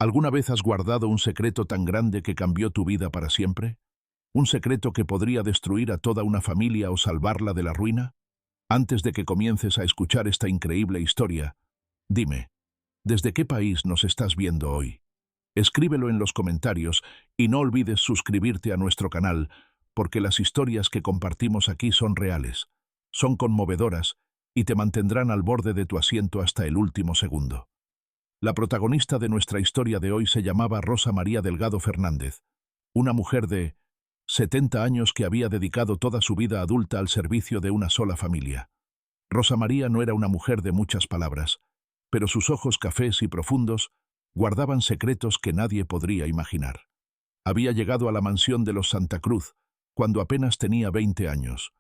¿Alguna vez has guardado un secreto tan grande que cambió tu vida para siempre? ¿Un secreto que podría destruir a toda una familia o salvarla de la ruina? Antes de que comiences a escuchar esta increíble historia, dime, ¿desde qué país nos estás viendo hoy? Escríbelo en los comentarios y no olvides suscribirte a nuestro canal, porque las historias que compartimos aquí son reales, son conmovedoras y te mantendrán al borde de tu asiento hasta el último segundo. La protagonista de nuestra historia de hoy se llamaba Rosa María Delgado Fernández, una mujer de 70 años que había dedicado toda su vida adulta al servicio de una sola familia. Rosa María no era una mujer de muchas palabras, pero sus ojos cafés y profundos guardaban secretos que nadie podría imaginar. Había llegado a la mansión de los Santa Cruz cuando apenas tenía 20 años,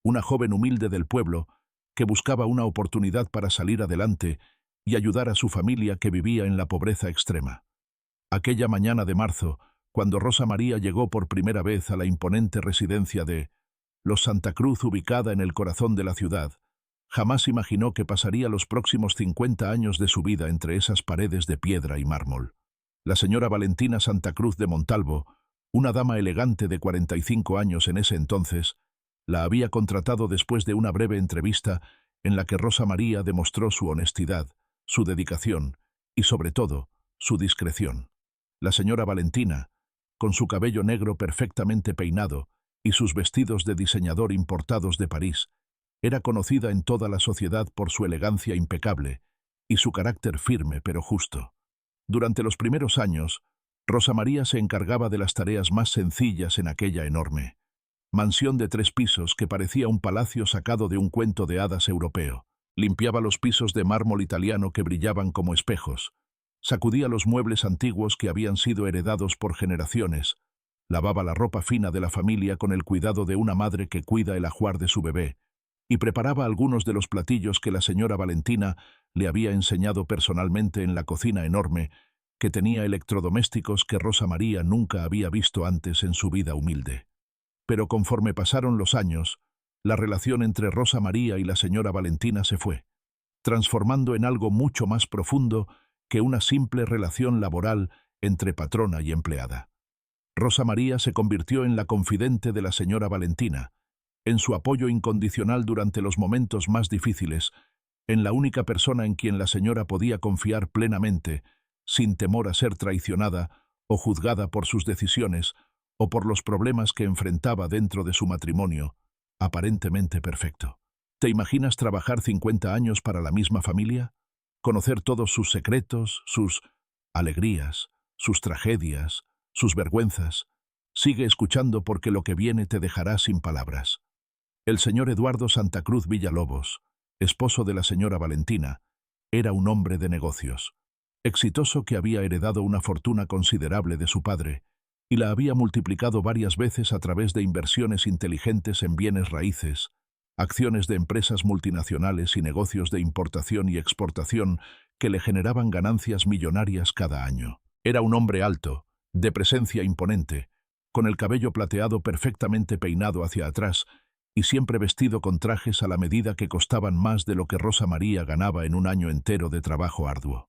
una joven humilde del pueblo que buscaba una oportunidad para salir adelante y ayudar a su familia que vivía en la pobreza extrema. Aquella mañana de marzo, cuando Rosa María llegó por primera vez a la imponente residencia de los Santa Cruz ubicada en el corazón de la ciudad, jamás imaginó que pasaría los próximos 50 años de su vida entre esas paredes de piedra y mármol. La señora Valentina Santa Cruz de Montalvo, una dama elegante de 45 años en ese entonces, la había contratado después de una breve entrevista en la que Rosa María demostró su honestidad, su dedicación y, sobre todo, su discreción. La señora Valentina, con su cabello negro perfectamente peinado y sus vestidos de diseñador importados de París, era conocida en toda la sociedad por su elegancia impecable y su carácter firme pero justo. Durante los primeros años, Rosa María se encargaba de las tareas más sencillas en aquella enorme mansión de 3 pisos que parecía un palacio sacado de un cuento de hadas europeo. Limpiaba los pisos de mármol italiano que brillaban como espejos, sacudía los muebles antiguos que habían sido heredados por generaciones, lavaba la ropa fina de la familia con el cuidado de una madre que cuida el ajuar de su bebé, y preparaba algunos de los platillos que la señora Valentina le había enseñado personalmente en la cocina enorme que tenía electrodomésticos que Rosa María nunca había visto antes en su vida humilde. Pero conforme pasaron los años, la relación entre Rosa María y la señora Valentina se fue, transformando en algo mucho más profundo que una simple relación laboral entre patrona y empleada. Rosa María se convirtió en la confidente de la señora Valentina, en su apoyo incondicional durante los momentos más difíciles, en la única persona en quien la señora podía confiar plenamente, sin temor a ser traicionada o juzgada por sus decisiones o por los problemas que enfrentaba dentro de su matrimonio, aparentemente perfecto. ¿Te imaginas trabajar 50 años para la misma familia? Conocer todos sus secretos, sus alegrías, sus tragedias, sus vergüenzas. Sigue escuchando porque lo que viene te dejará sin palabras. El señor Eduardo Santa Cruz Villalobos, esposo de la señora Valentina, era un hombre de negocios, exitoso que había heredado una fortuna considerable de su padre y la había multiplicado varias veces a través de inversiones inteligentes en bienes raíces, acciones de empresas multinacionales y negocios de importación y exportación que le generaban ganancias millonarias cada año. Era un hombre alto, de presencia imponente, con el cabello plateado perfectamente peinado hacia atrás y siempre vestido con trajes a la medida que costaban más de lo que Rosa María ganaba en un año entero de trabajo arduo.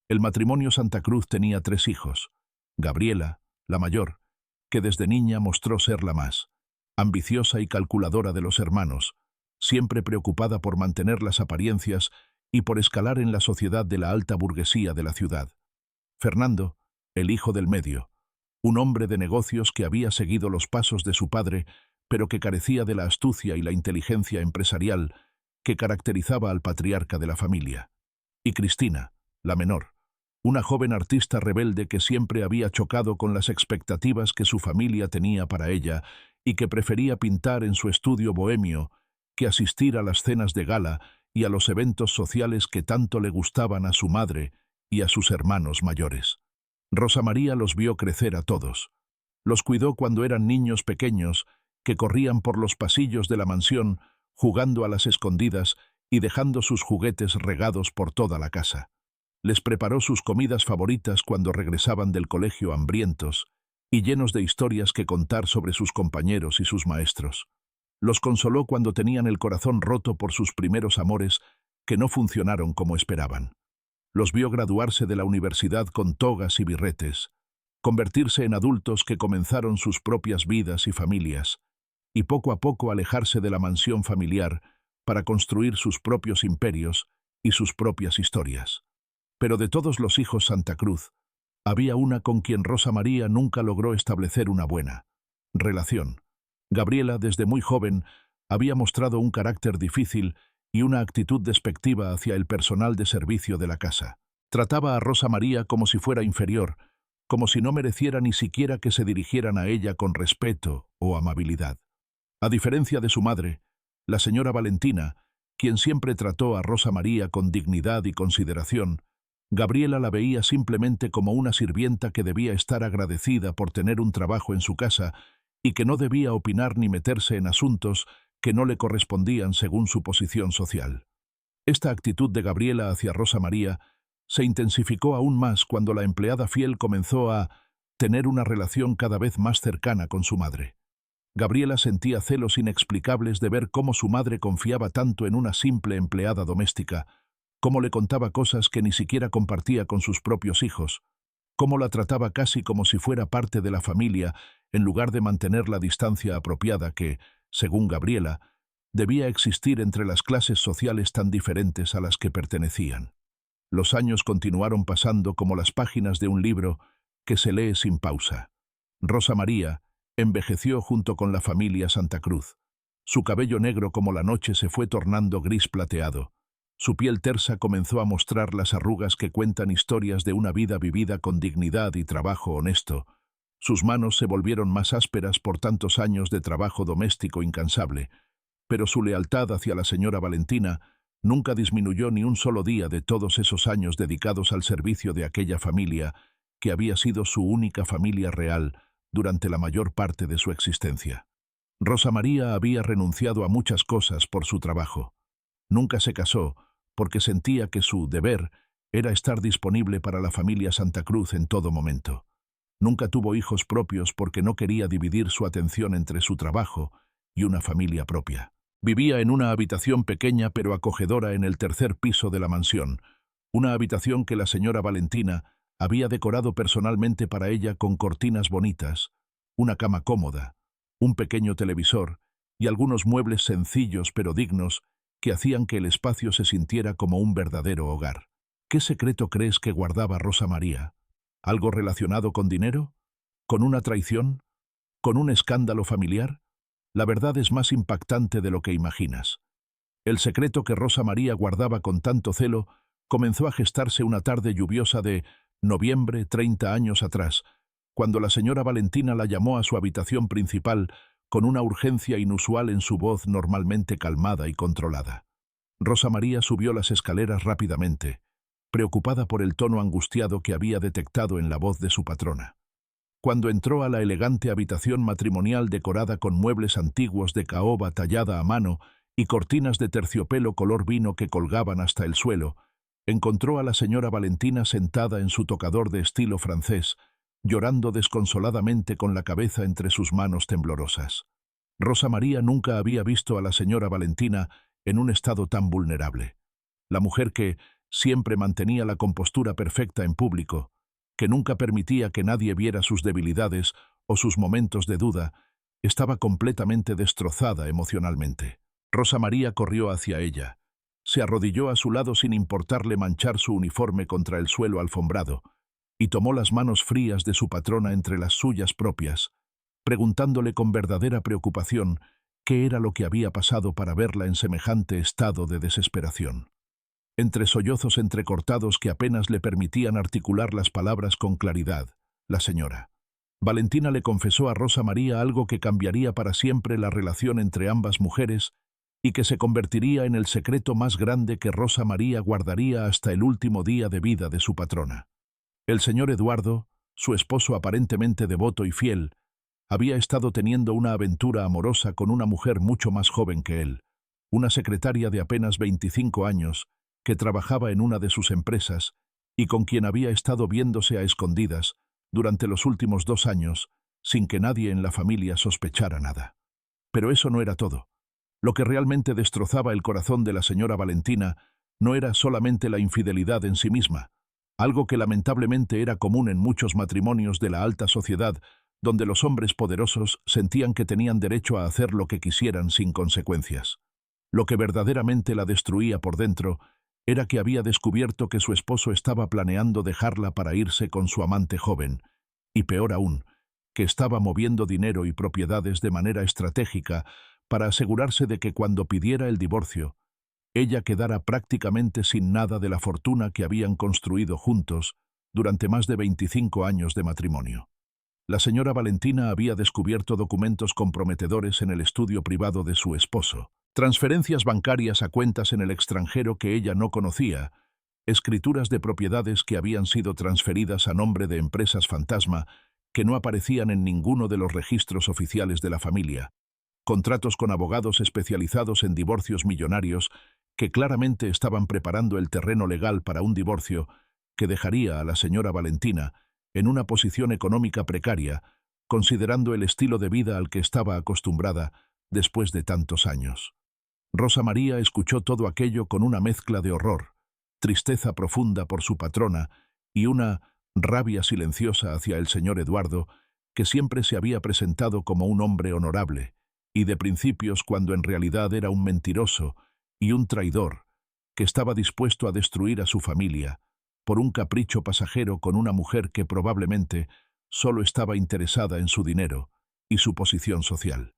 El matrimonio Santa Cruz tenía 3 hijos: Gabriela, la mayor, que desde niña mostró ser la más ambiciosa y calculadora de los hermanos, siempre preocupada por mantener las apariencias y por escalar en la sociedad de la alta burguesía de la ciudad. Fernando, el hijo del medio, un hombre de negocios que había seguido los pasos de su padre, pero que carecía de la astucia y la inteligencia empresarial que caracterizaba al patriarca de la familia. Y Cristina, la menor, una joven artista rebelde que siempre había chocado con las expectativas que su familia tenía para ella y que prefería pintar en su estudio bohemio que asistir a las cenas de gala y a los eventos sociales que tanto le gustaban a su madre y a sus hermanos mayores. Rosa María los vio crecer a todos. Los cuidó cuando eran niños pequeños que corrían por los pasillos de la mansión jugando a las escondidas y dejando sus juguetes regados por toda la casa. Les preparó sus comidas favoritas cuando regresaban del colegio hambrientos y llenos de historias que contar sobre sus compañeros y sus maestros. Los consoló cuando tenían el corazón roto por sus primeros amores que no funcionaron como esperaban. Los vio graduarse de la universidad con togas y birretes, convertirse en adultos que comenzaron sus propias vidas y familias, y poco a poco alejarse de la mansión familiar para construir sus propios imperios y sus propias historias. Pero de todos los hijos Santa Cruz, había una con quien Rosa María nunca logró establecer una buena relación. Gabriela, desde muy joven, había mostrado un carácter difícil y una actitud despectiva hacia el personal de servicio de la casa. Trataba a Rosa María como si fuera inferior, como si no mereciera ni siquiera que se dirigieran a ella con respeto o amabilidad. A diferencia de su madre, la señora Valentina, quien siempre trató a Rosa María con dignidad y consideración, Gabriela la veía simplemente como una sirvienta que debía estar agradecida por tener un trabajo en su casa y que no debía opinar ni meterse en asuntos que no le correspondían según su posición social. Esta actitud de Gabriela hacia Rosa María se intensificó aún más cuando la empleada fiel comenzó a tener una relación cada vez más cercana con su madre. Gabriela sentía celos inexplicables de ver cómo su madre confiaba tanto en una simple empleada doméstica, cómo le contaba cosas que ni siquiera compartía con sus propios hijos, cómo la trataba casi como si fuera parte de la familia, en lugar de mantener la distancia apropiada que, según Gabriela, debía existir entre las clases sociales tan diferentes a las que pertenecían. Los años continuaron pasando como las páginas de un libro que se lee sin pausa. Rosa María envejeció junto con la familia Santa Cruz. Su cabello negro como la noche se fue tornando gris plateado. Su piel tersa comenzó a mostrar las arrugas que cuentan historias de una vida vivida con dignidad y trabajo honesto. Sus manos se volvieron más ásperas por tantos años de trabajo doméstico incansable, pero su lealtad hacia la señora Valentina nunca disminuyó ni un solo día de todos esos años dedicados al servicio de aquella familia que había sido su única familia real durante la mayor parte de su existencia. Rosa María había renunciado a muchas cosas por su trabajo. Nunca se casó porque sentía que su deber era estar disponible para la familia Santa Cruz en todo momento. Nunca tuvo hijos propios porque no quería dividir su atención entre su trabajo y una familia propia. Vivía en una habitación pequeña pero acogedora en el tercer piso de la mansión, una habitación que la señora Valentina había decorado personalmente para ella con cortinas bonitas, una cama cómoda, un pequeño televisor y algunos muebles sencillos pero dignos que hacían que el espacio se sintiera como un verdadero hogar. ¿Qué secreto crees que guardaba Rosa María? ¿Algo relacionado con dinero? ¿Con una traición? ¿Con un escándalo familiar? La verdad es más impactante de lo que imaginas. El secreto que Rosa María guardaba con tanto celo comenzó a gestarse una tarde lluviosa de noviembre 30 años atrás, cuando la señora Valentina la llamó a su habitación principal con una urgencia inusual en su voz normalmente calmada y controlada. Rosa María subió las escaleras rápidamente, preocupada por el tono angustiado que había detectado en la voz de su patrona. Cuando entró a la elegante habitación matrimonial decorada con muebles antiguos de caoba tallada a mano y cortinas de terciopelo color vino que colgaban hasta el suelo, encontró a la señora Valentina sentada en su tocador de estilo francés, llorando desconsoladamente con la cabeza entre sus manos temblorosas. Rosa María nunca había visto a la señora Valentina en un estado tan vulnerable. La mujer que siempre mantenía la compostura perfecta en público, que nunca permitía que nadie viera sus debilidades o sus momentos de duda, estaba completamente destrozada emocionalmente. Rosa María corrió hacia ella. Se arrodilló a su lado sin importarle manchar su uniforme contra el suelo alfombrado, y tomó las manos frías de su patrona entre las suyas propias, preguntándole con verdadera preocupación qué era lo que había pasado para verla en semejante estado de desesperación. Entre sollozos entrecortados que apenas le permitían articular las palabras con claridad, la señora Valentina le confesó a Rosa María algo que cambiaría para siempre la relación entre ambas mujeres y que se convertiría en el secreto más grande que Rosa María guardaría hasta el último día de vida de su patrona. El señor Eduardo, su esposo aparentemente devoto y fiel, había estado teniendo una aventura amorosa con una mujer mucho más joven que él, una secretaria de apenas 25 años, que trabajaba en una de sus empresas y con quien había estado viéndose a escondidas durante los últimos 2 años, sin que nadie en la familia sospechara nada. Pero eso no era todo. Lo que realmente destrozaba el corazón de la señora Valentina no era solamente la infidelidad en sí misma, algo que lamentablemente era común en muchos matrimonios de la alta sociedad, donde los hombres poderosos sentían que tenían derecho a hacer lo que quisieran sin consecuencias. Lo que verdaderamente la destruía por dentro era que había descubierto que su esposo estaba planeando dejarla para irse con su amante joven, y peor aún, que estaba moviendo dinero y propiedades de manera estratégica para asegurarse de que cuando pidiera el divorcio, ella quedara prácticamente sin nada de la fortuna que habían construido juntos durante más de 25 años de matrimonio. La señora Valentina había descubierto documentos comprometedores en el estudio privado de su esposo, transferencias bancarias a cuentas en el extranjero que ella no conocía, escrituras de propiedades que habían sido transferidas a nombre de empresas fantasma que no aparecían en ninguno de los registros oficiales de la familia, contratos con abogados especializados en divorcios millonarios que claramente estaban preparando el terreno legal para un divorcio que dejaría a la señora Valentina en una posición económica precaria, considerando el estilo de vida al que estaba acostumbrada después de tantos años. Rosa María escuchó todo aquello con una mezcla de horror, tristeza profunda por su patrona y una rabia silenciosa hacia el señor Eduardo, que siempre se había presentado como un hombre honorable, y de principios cuando en realidad era un mentiroso y un traidor, que estaba dispuesto a destruir a su familia por un capricho pasajero con una mujer que probablemente solo estaba interesada en su dinero y su posición social.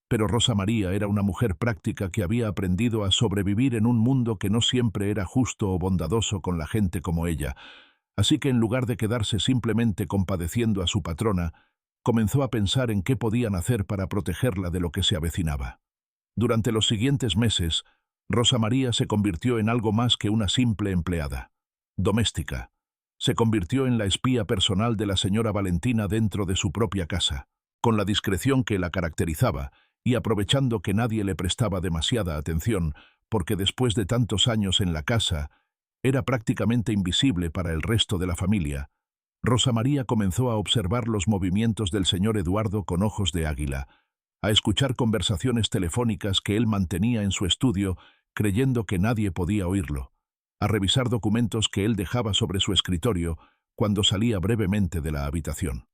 Pero Rosa María era una mujer práctica que había aprendido a sobrevivir en un mundo que no siempre era justo o bondadoso con la gente como ella, así que en lugar de quedarse simplemente compadeciendo a su patrona, comenzó a pensar en qué podían hacer para protegerla de lo que se avecinaba. Durante los siguientes meses, Rosa María se convirtió en algo más que una simple empleada. Doméstica. Se convirtió en la espía personal de la señora Valentina dentro de su propia casa, con la discreción que la caracterizaba y aprovechando que nadie le prestaba demasiada atención, porque después de tantos años en la casa, era prácticamente invisible para el resto de la familia. Rosa María comenzó a observar los movimientos del señor Eduardo con ojos de águila, a escuchar conversaciones telefónicas que él mantenía en su estudio, creyendo que nadie podía oírlo, a revisar documentos que él dejaba sobre su escritorio cuando salía brevemente de la habitación.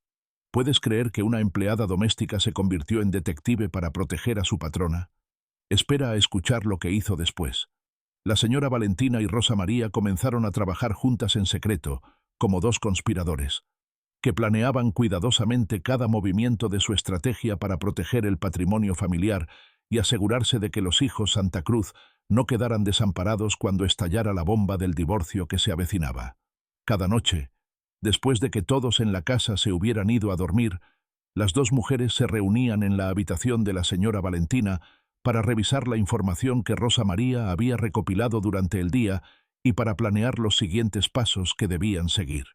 ¿Puedes creer que una empleada doméstica se convirtió en detective para proteger a su patrona? Espera a escuchar lo que hizo después. La señora Valentina y Rosa María comenzaron a trabajar juntas en secreto, como dos conspiradores, que planeaban cuidadosamente cada movimiento de su estrategia para proteger el patrimonio familiar y asegurarse de que los hijos Santa Cruz no quedaran desamparados cuando estallara la bomba del divorcio que se avecinaba. Cada noche, después de que todos en la casa se hubieran ido a dormir, las dos mujeres se reunían en la habitación de la señora Valentina para revisar la información que Rosa María había recopilado durante el día y para planear los siguientes pasos que debían seguir.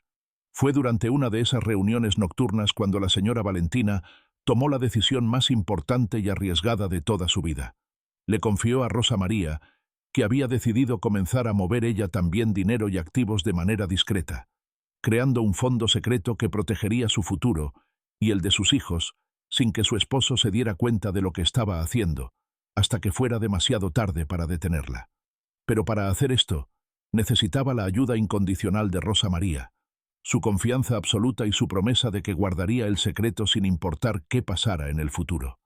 Fue durante una de esas reuniones nocturnas cuando la señora Valentina tomó la decisión más importante y arriesgada de toda su vida. Le confió a Rosa María que había decidido comenzar a mover ella también dinero y activos de manera discreta, creando un fondo secreto que protegería su futuro y el de sus hijos, sin que su esposo se diera cuenta de lo que estaba haciendo, hasta que fuera demasiado tarde para detenerla. Pero para hacer esto, necesitaba la ayuda incondicional de Rosa María, su confianza absoluta y su promesa de que guardaría el secreto sin importar qué pasara en el futuro.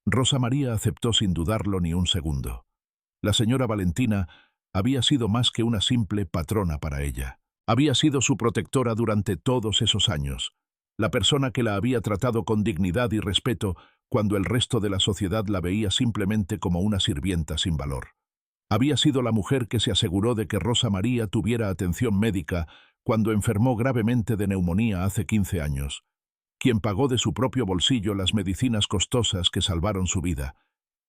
Rosa María aceptó sin dudarlo ni un segundo. La señora Valentina había sido más que una simple patrona para ella. Había sido su protectora durante todos esos años, la persona que la había tratado con dignidad y respeto cuando el resto de la sociedad la veía simplemente como una sirvienta sin valor. Había sido la mujer que se aseguró de que Rosa María tuviera atención médica cuando enfermó gravemente de neumonía hace 15 años, quien pagó de su propio bolsillo las medicinas costosas que salvaron su vida,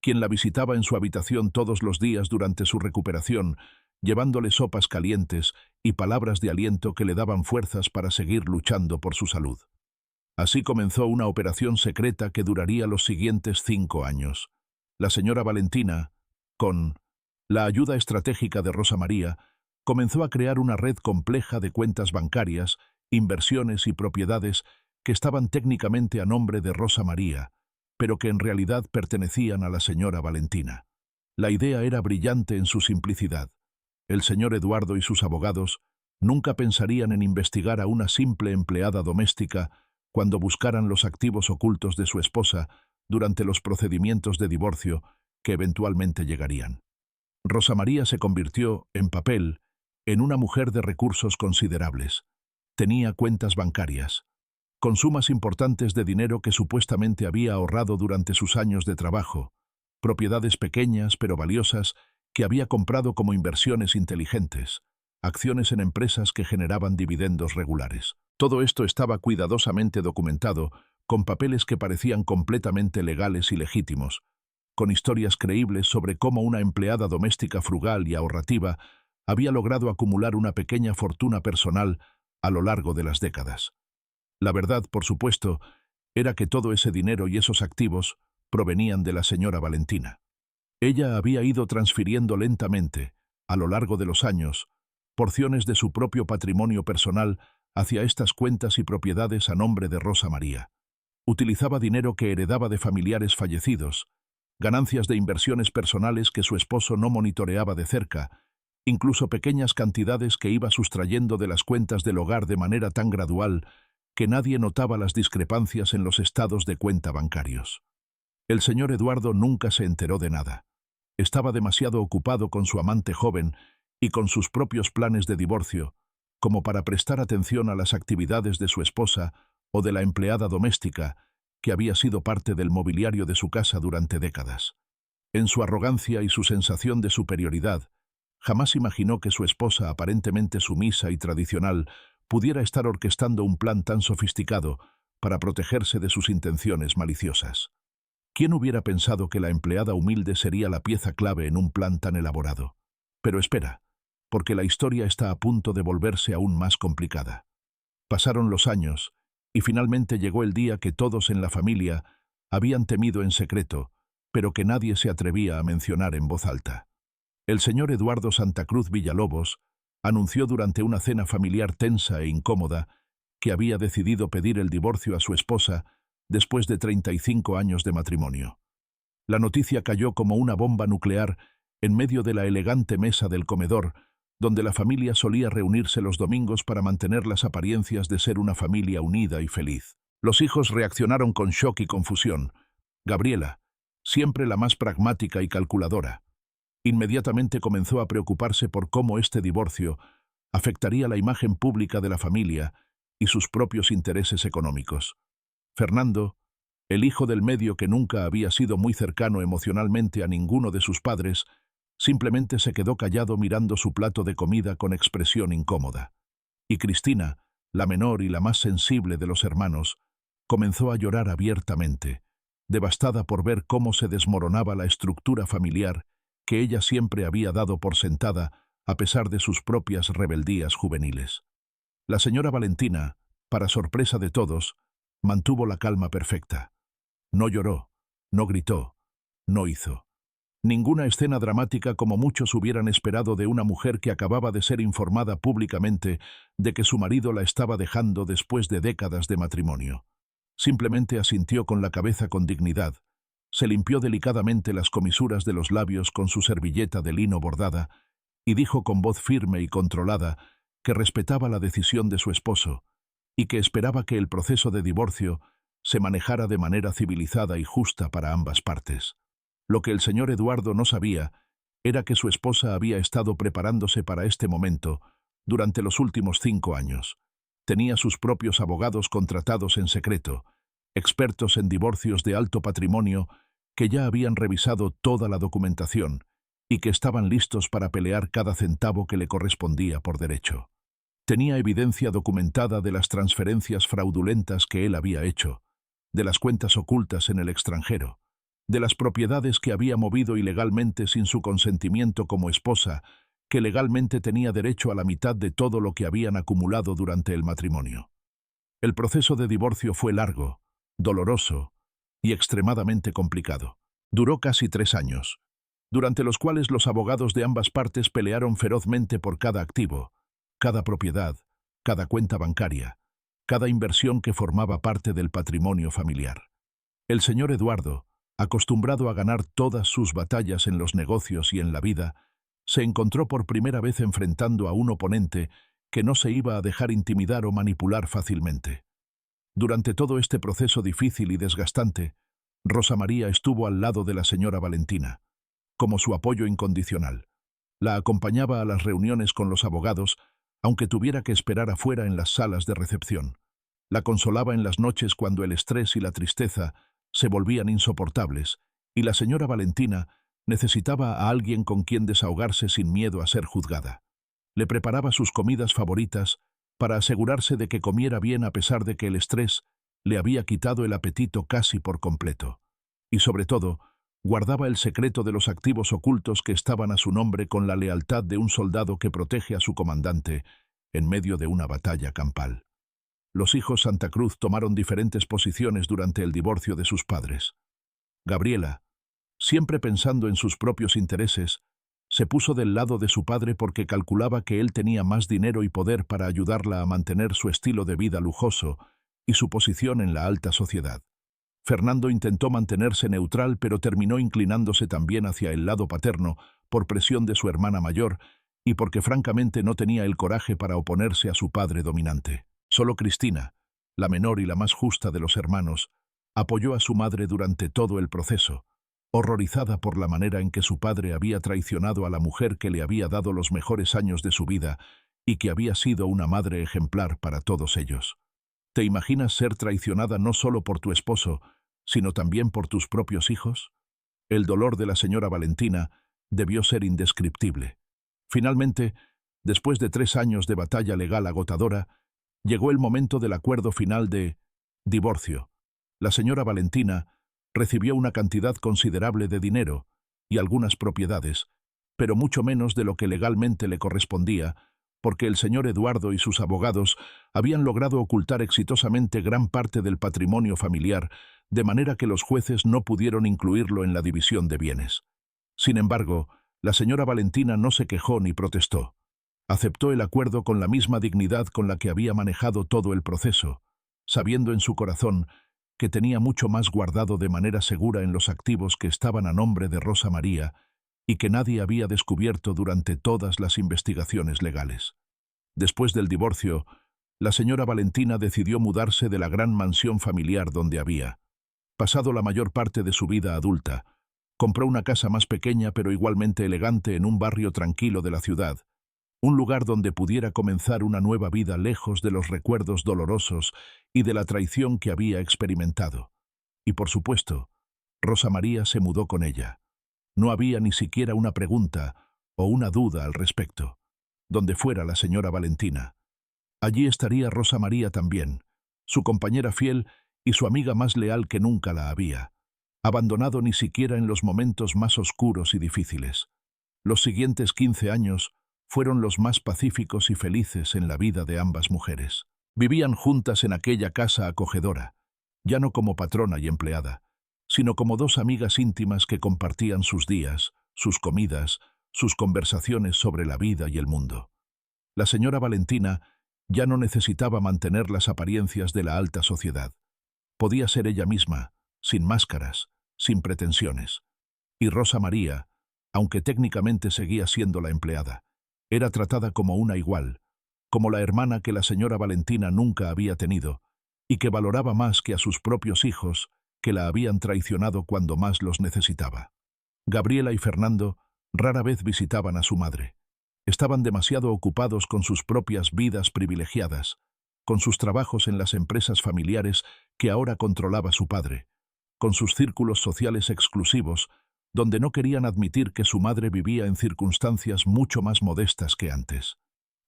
quien la visitaba en su habitación todos los días durante su recuperación, llevándole sopas calientes y palabras de aliento que le daban fuerzas para seguir luchando por su salud. Así comenzó una operación secreta que duraría los siguientes 5 años. La señora Valentina, con la ayuda estratégica de Rosa María, comenzó a crear una red compleja de cuentas bancarias, inversiones y propiedades que estaban técnicamente a nombre de Rosa María, pero que en realidad pertenecían a la señora Valentina. La idea era brillante en su simplicidad. El señor Eduardo y sus abogados nunca pensarían en investigar a una simple empleada doméstica cuando buscaran los activos ocultos de su esposa durante los procedimientos de divorcio que eventualmente llegarían. Rosa María se convirtió, en papel, en una mujer de recursos considerables. Tenía cuentas bancarias, con sumas importantes de dinero que supuestamente había ahorrado durante sus años de trabajo, propiedades pequeñas pero valiosas que había comprado como inversiones inteligentes, acciones en empresas que generaban dividendos regulares. Todo esto estaba cuidadosamente documentado, con papeles que parecían completamente legales y legítimos, con historias creíbles sobre cómo una empleada doméstica frugal y ahorrativa había logrado acumular una pequeña fortuna personal a lo largo de las décadas. La verdad, por supuesto, era que todo ese dinero y esos activos provenían de la señora Valentina. Ella había ido transfiriendo lentamente, a lo largo de los años, porciones de su propio patrimonio personal hacia estas cuentas y propiedades a nombre de Rosa María. Utilizaba dinero que heredaba de familiares fallecidos, ganancias de inversiones personales que su esposo no monitoreaba de cerca, incluso pequeñas cantidades que iba sustrayendo de las cuentas del hogar de manera tan gradual que nadie notaba las discrepancias en los estados de cuenta bancarios. El señor Eduardo nunca se enteró de nada. Estaba demasiado ocupado con su amante joven y con sus propios planes de divorcio, como para prestar atención a las actividades de su esposa o de la empleada doméstica, que había sido parte del mobiliario de su casa durante décadas. En su arrogancia y su sensación de superioridad, jamás imaginó que su esposa, aparentemente sumisa y tradicional, pudiera estar orquestando un plan tan sofisticado para protegerse de sus intenciones maliciosas. ¿Quién hubiera pensado que la empleada humilde sería la pieza clave en un plan tan elaborado? Pero espera, porque la historia está a punto de volverse aún más complicada. Pasaron los años, y finalmente llegó el día que todos en la familia habían temido en secreto, pero que nadie se atrevía a mencionar en voz alta. El señor Eduardo Santa Cruz Villalobos anunció durante una cena familiar tensa e incómoda que había decidido pedir el divorcio a su esposa después de 35 años de matrimonio. La noticia cayó como una bomba nuclear en medio de la elegante mesa del comedor, donde la familia solía reunirse los domingos para mantener las apariencias de ser una familia unida y feliz. Los hijos reaccionaron con shock y confusión. Gabriela, siempre la más pragmática y calculadora, inmediatamente comenzó a preocuparse por cómo este divorcio afectaría la imagen pública de la familia y sus propios intereses económicos. Fernando, el hijo del medio que nunca había sido muy cercano emocionalmente a ninguno de sus padres, simplemente se quedó callado mirando su plato de comida con expresión incómoda. Y Cristina, la menor y la más sensible de los hermanos, comenzó a llorar abiertamente, devastada por ver cómo se desmoronaba la estructura familiar que ella siempre había dado por sentada a pesar de sus propias rebeldías juveniles. La señora Valentina, para sorpresa de todos, mantuvo la calma perfecta. No lloró, no gritó, no hizo ninguna escena dramática como muchos hubieran esperado de una mujer que acababa de ser informada públicamente de que su marido la estaba dejando después de décadas de matrimonio. Simplemente asintió con la cabeza con dignidad, se limpió delicadamente las comisuras de los labios con su servilleta de lino bordada y dijo con voz firme y controlada que respetaba la decisión de su esposo y que esperaba que el proceso de divorcio se manejara de manera civilizada y justa para ambas partes. Lo que el señor Eduardo no sabía era que su esposa había estado preparándose para este momento durante los últimos 5 años. Tenía sus propios abogados contratados en secreto, expertos en divorcios de alto patrimonio que ya habían revisado toda la documentación y que estaban listos para pelear cada centavo que le correspondía por derecho. Tenía evidencia documentada de las transferencias fraudulentas que él había hecho, de las cuentas ocultas en el extranjero, de las propiedades que había movido ilegalmente sin su consentimiento como esposa, que legalmente tenía derecho a la mitad de todo lo que habían acumulado durante el matrimonio. El proceso de divorcio fue largo, doloroso y extremadamente complicado. Duró casi 3 años, durante los cuales los abogados de ambas partes pelearon ferozmente por cada activo, cada propiedad, cada cuenta bancaria, cada inversión que formaba parte del patrimonio familiar. El señor Eduardo, acostumbrado a ganar todas sus batallas en los negocios y en la vida, Se encontró por primera vez enfrentando a un oponente que no se iba a dejar intimidar o manipular fácilmente. Durante todo este proceso difícil y desgastante, Rosa María estuvo al lado de la señora Valentina, como su apoyo incondicional. La acompañaba a las reuniones con los abogados, aunque tuviera que esperar afuera en las salas de recepción. La consolaba en las noches cuando el estrés y la tristeza se volvían insoportables, y la señora Valentina necesitaba a alguien con quien desahogarse sin miedo a ser juzgada. Le preparaba sus comidas favoritas para asegurarse de que comiera bien a pesar de que el estrés le había quitado el apetito casi por completo. Y sobre todo, guardaba el secreto de los activos ocultos que estaban a su nombre con la lealtad de un soldado que protege a su comandante en medio de una batalla campal. Los hijos Santa Cruz tomaron diferentes posiciones durante el divorcio de sus padres. Gabriela, siempre pensando en sus propios intereses, se puso del lado de su padre porque calculaba que él tenía más dinero y poder para ayudarla a mantener su estilo de vida lujoso y su posición en la alta sociedad. Fernando intentó mantenerse neutral, pero terminó inclinándose también hacia el lado paterno por presión de su hermana mayor y porque francamente no tenía el coraje para oponerse a su padre dominante. Solo Cristina, la menor y la más justa de los hermanos, apoyó a su madre durante todo el proceso, horrorizada por la manera en que su padre había traicionado a la mujer que le había dado los mejores años de su vida y que había sido una madre ejemplar para todos ellos. ¿Te imaginas ser traicionada no solo por tu esposo, sino también por tus propios hijos? El dolor de la señora Valentina debió ser indescriptible. Finalmente, después de 3 años de batalla legal agotadora, llegó el momento del acuerdo final de divorcio. La señora Valentina recibió una cantidad considerable de dinero y algunas propiedades, pero mucho menos de lo que legalmente le correspondía, porque el señor Eduardo y sus abogados habían logrado ocultar exitosamente gran parte del patrimonio familiar, de manera que los jueces no pudieron incluirlo en la división de bienes. Sin embargo, la señora Valentina no se quejó ni protestó. Aceptó el acuerdo con la misma dignidad con la que había manejado todo el proceso, sabiendo en su corazón que tenía mucho más guardado de manera segura en los activos que estaban a nombre de Rosa María y que nadie había descubierto durante todas las investigaciones legales. Después del divorcio, la señora Valentina decidió mudarse de la gran mansión familiar donde había pasado la mayor parte de su vida adulta. Compró una casa más pequeña pero igualmente elegante en un barrio tranquilo de la ciudad, un lugar donde pudiera comenzar una nueva vida lejos de los recuerdos dolorosos y de la traición que había experimentado. Y por supuesto, Rosa María se mudó con ella. No había ni siquiera una pregunta o una duda al respecto. Donde fuera la señora Valentina, allí estaría Rosa María también, su compañera fiel y su amiga más leal que nunca la había abandonado ni siquiera en los momentos más oscuros y difíciles. Los siguientes 15 años fueron los más pacíficos y felices en la vida de ambas mujeres. Vivían juntas en aquella casa acogedora, ya no como patrona y empleada, sino como dos amigas íntimas que compartían sus días, sus comidas, sus conversaciones sobre la vida y el mundo. La señora Valentina ya no necesitaba mantener las apariencias de la alta sociedad. Podía ser ella misma, sin máscaras, sin pretensiones. Y Rosa María, aunque técnicamente seguía siendo la empleada, era tratada como una igual, como la hermana que la señora Valentina nunca había tenido, y que valoraba más que a sus propios hijos, que la habían traicionado cuando más los necesitaba. Gabriela y Fernando rara vez visitaban a su madre. Estaban demasiado ocupados con sus propias vidas privilegiadas, con sus trabajos en las empresas familiares que ahora controlaba su padre, con sus círculos sociales exclusivos, donde no querían admitir que su madre vivía en circunstancias mucho más modestas que antes.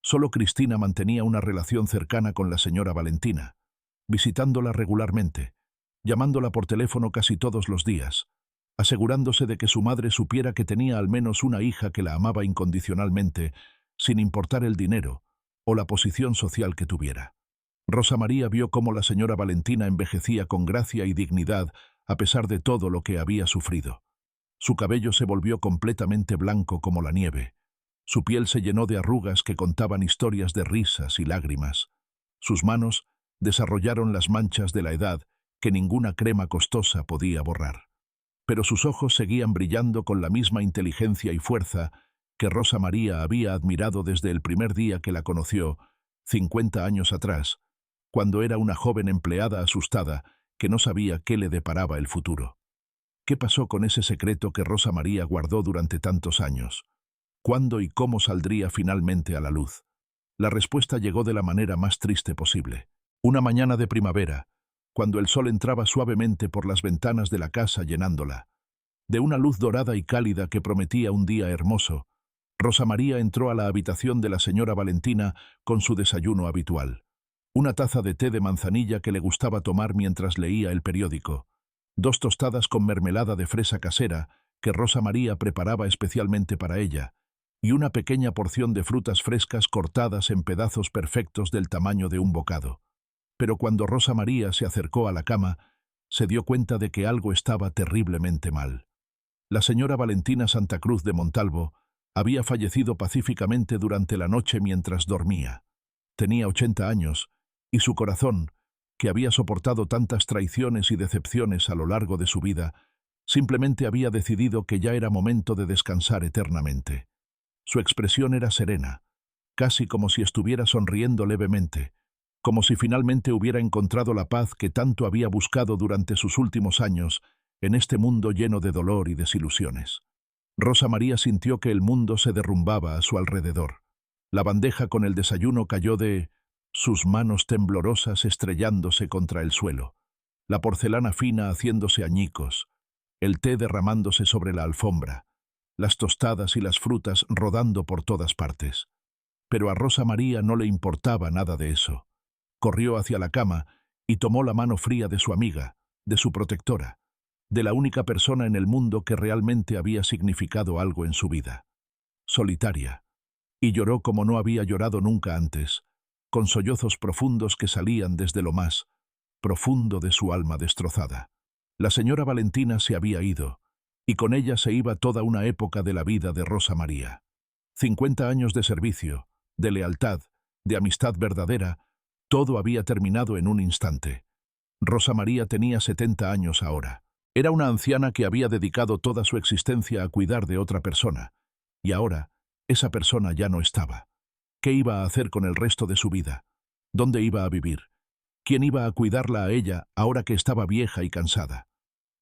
Solo Cristina mantenía una relación cercana con la señora Valentina, visitándola regularmente, llamándola por teléfono casi todos los días, asegurándose de que su madre supiera que tenía al menos una hija que la amaba incondicionalmente, sin importar el dinero o la posición social que tuviera. Rosa María vio cómo la señora Valentina envejecía con gracia y dignidad a pesar de todo lo que había sufrido. Su cabello se volvió completamente blanco como la nieve. Su piel se llenó de arrugas que contaban historias de risas y lágrimas. Sus manos desarrollaron las manchas de la edad que ninguna crema costosa podía borrar. Pero sus ojos seguían brillando con la misma inteligencia y fuerza que Rosa María había admirado desde el primer día que la conoció, 50 años atrás, cuando era una joven empleada asustada que no sabía qué le deparaba el futuro. ¿Qué pasó con ese secreto que Rosa María guardó durante tantos años? ¿Cuándo y cómo saldría finalmente a la luz? La respuesta llegó de la manera más triste posible. Una mañana de primavera, cuando el sol entraba suavemente por las ventanas de la casa llenándola, de una luz dorada y cálida que prometía un día hermoso, Rosa María entró a la habitación de la señora Valentina con su desayuno habitual. Una taza de té de manzanilla que le gustaba tomar mientras leía el periódico, 2 tostadas con mermelada de fresa casera que Rosa María preparaba especialmente para ella, y una pequeña porción de frutas frescas cortadas en pedazos perfectos del tamaño de un bocado. Pero cuando Rosa María se acercó a la cama, se dio cuenta de que algo estaba terriblemente mal. La señora Valentina Santa Cruz de Montalvo había fallecido pacíficamente durante la noche mientras dormía. Tenía 80 años, y su corazón, que había soportado tantas traiciones y decepciones a lo largo de su vida, simplemente había decidido que ya era momento de descansar eternamente. Su expresión era serena, casi como si estuviera sonriendo levemente, como si finalmente hubiera encontrado la paz que tanto había buscado durante sus últimos años en este mundo lleno de dolor y desilusiones. Rosa María sintió que el mundo se derrumbaba a su alrededor. La bandeja con el desayuno cayó de sus manos temblorosas estrellándose contra el suelo, la porcelana fina haciéndose añicos, el té derramándose sobre la alfombra, las tostadas y las frutas rodando por todas partes. Pero a Rosa María no le importaba nada de eso. Corrió hacia la cama y tomó la mano fría de su amiga, de su protectora, de la única persona en el mundo que realmente había significado algo en su vida. Solitaria. Y lloró como no había llorado nunca antes, con sollozos profundos que salían desde lo más profundo de su alma destrozada. La señora Valentina se había ido, y con ella se iba toda una época de la vida de Rosa María. 50 años de servicio, de lealtad, de amistad verdadera, todo había terminado en un instante. Rosa María tenía 70 años ahora. Era una anciana que había dedicado toda su existencia a cuidar de otra persona, y ahora esa persona ya no estaba. ¿Qué iba a hacer con el resto de su vida? ¿Dónde iba a vivir? ¿Quién iba a cuidarla a ella ahora que estaba vieja y cansada?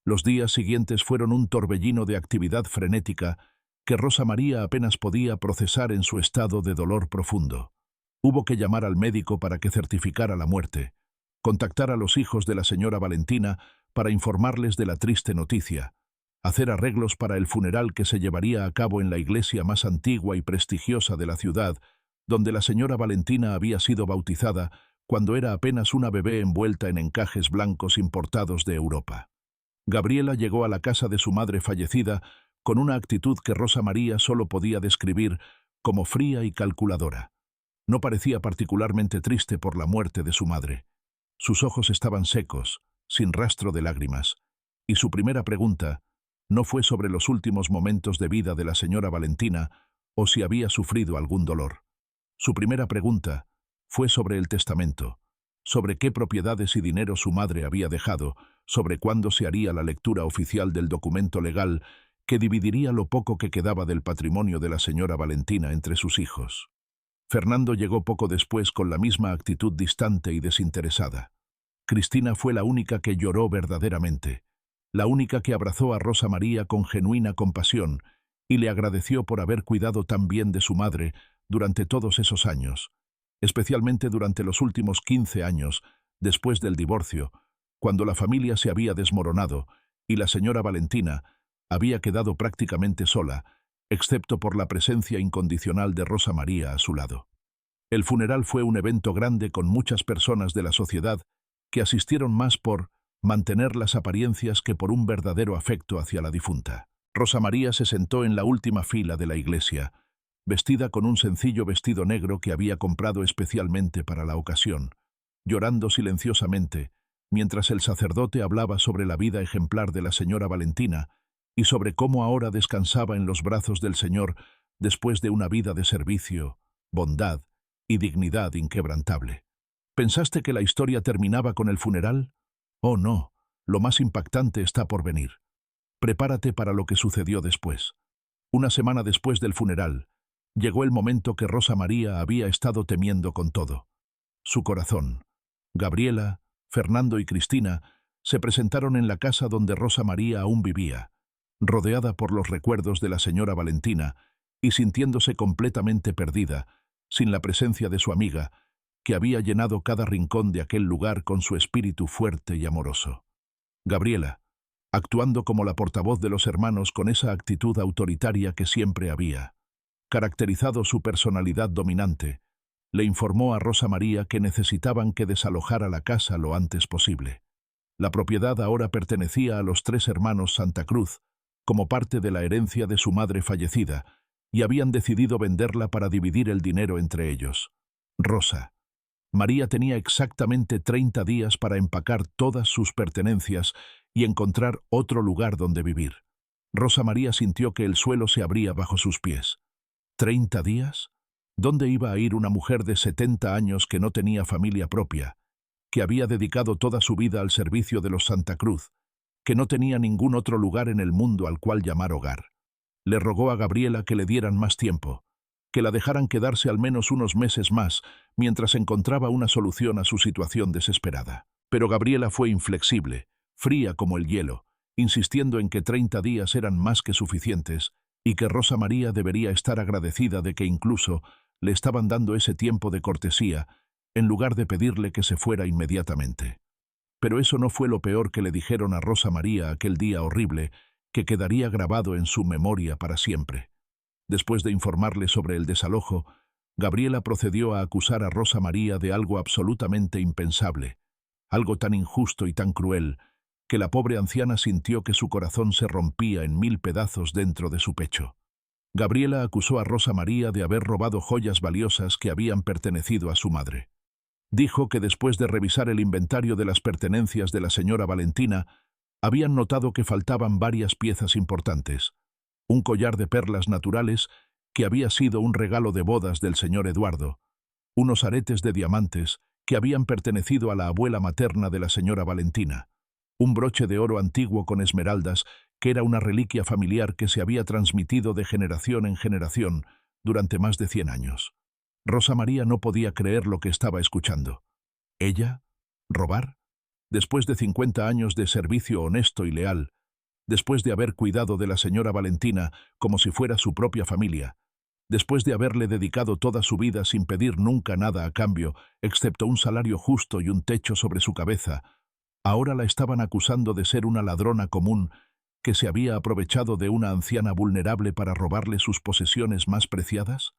Los días siguientes fueron un torbellino de actividad frenética que Rosa María apenas podía procesar en su estado de dolor profundo. Hubo que llamar al médico para que certificara la muerte, contactar a los hijos de la señora Valentina para informarles de la triste noticia, hacer arreglos para el funeral que se llevaría a cabo en la iglesia más antigua y prestigiosa de la ciudad, donde la señora Valentina había sido bautizada cuando era apenas una bebé envuelta en encajes blancos importados de Europa. Gabriela llegó a la casa de su madre fallecida con una actitud que Rosa María solo podía describir como fría y calculadora. No parecía particularmente triste por la muerte de su madre. Sus ojos estaban secos, sin rastro de lágrimas, y su primera pregunta no fue sobre los últimos momentos de vida de la señora Valentina o si había sufrido algún dolor. Su primera pregunta fue sobre el testamento, sobre qué propiedades y dinero su madre había dejado, sobre cuándo se haría la lectura oficial del documento legal que dividiría lo poco que quedaba del patrimonio de la señora Valentina entre sus hijos. Fernando llegó poco después con la misma actitud distante y desinteresada. Cristina fue la única que lloró verdaderamente, la única que abrazó a Rosa María con genuina compasión y le agradeció por haber cuidado tan bien de su madre durante todos esos años, especialmente durante los últimos 15 años, después del divorcio, cuando la familia se había desmoronado y la señora Valentina había quedado prácticamente sola, excepto por la presencia incondicional de Rosa María a su lado. El funeral fue un evento grande con muchas personas de la sociedad que asistieron más por mantener las apariencias que por un verdadero afecto hacia la difunta. Rosa María se sentó en la última fila de la iglesia, vestida con un sencillo vestido negro que había comprado especialmente para la ocasión, llorando silenciosamente, mientras el sacerdote hablaba sobre la vida ejemplar de la señora Valentina y sobre cómo ahora descansaba en los brazos del Señor después de una vida de servicio, bondad y dignidad inquebrantable. ¿Pensaste que la historia terminaba con el funeral? Oh, no, lo más impactante está por venir. Prepárate para lo que sucedió después. Una semana después del funeral, llegó el momento que Rosa María había estado temiendo con todo. Su corazón. Gabriela, Fernando y Cristina se presentaron en la casa donde Rosa María aún vivía, rodeada por los recuerdos de la señora Valentina y sintiéndose completamente perdida, sin la presencia de su amiga, que había llenado cada rincón de aquel lugar con su espíritu fuerte y amoroso. Gabriela, actuando como la portavoz de los hermanos con esa actitud autoritaria que siempre había caracterizado su personalidad dominante, le informó a Rosa María que necesitaban que desalojara la casa lo antes posible. La propiedad ahora pertenecía a los 3 hermanos Santa Cruz, como parte de la herencia de su madre fallecida, y habían decidido venderla para dividir el dinero entre ellos. Rosa María tenía exactamente 30 días para empacar todas sus pertenencias y encontrar otro lugar donde vivir. Rosa María sintió que el suelo se abría bajo sus pies. ¿30 días? ¿Dónde iba a ir una mujer de 70 años que no tenía familia propia, que había dedicado toda su vida al servicio de los Santa Cruz, que no tenía ningún otro lugar en el mundo al cual llamar hogar? Le rogó a Gabriela que le dieran más tiempo, que la dejaran quedarse al menos unos meses más mientras encontraba una solución a su situación desesperada. Pero Gabriela fue inflexible, fría como el hielo, insistiendo en que 30 días eran más que suficientes y que Rosa María debería estar agradecida de que incluso le estaban dando ese tiempo de cortesía en lugar de pedirle que se fuera inmediatamente. Pero eso no fue lo peor que le dijeron a Rosa María aquel día horrible que quedaría grabado en su memoria para siempre. Después de informarle sobre el desalojo, Gabriela procedió a acusar a Rosa María de algo absolutamente impensable, algo tan injusto y tan cruel, que la pobre anciana sintió que su corazón se rompía en 1000 pedazos dentro de su pecho. Gabriela acusó a Rosa María de haber robado joyas valiosas que habían pertenecido a su madre. Dijo que después de revisar el inventario de las pertenencias de la señora Valentina, habían notado que faltaban varias piezas importantes. Un collar de perlas naturales que había sido un regalo de bodas del señor Eduardo, unos aretes de diamantes que habían pertenecido a la abuela materna de la señora Valentina, un broche de oro antiguo con esmeraldas que era una reliquia familiar que se había transmitido de generación en generación durante más de 100 años. Rosa María no podía creer lo que estaba escuchando. ¿Ella? ¿Robar? Después de 50 años de servicio honesto y leal, después de haber cuidado de la señora Valentina como si fuera su propia familia, después de haberle dedicado toda su vida sin pedir nunca nada a cambio, excepto un salario justo y un techo sobre su cabeza, ahora la estaban acusando de ser una ladrona común que se había aprovechado de una anciana vulnerable para robarle sus posesiones más preciadas.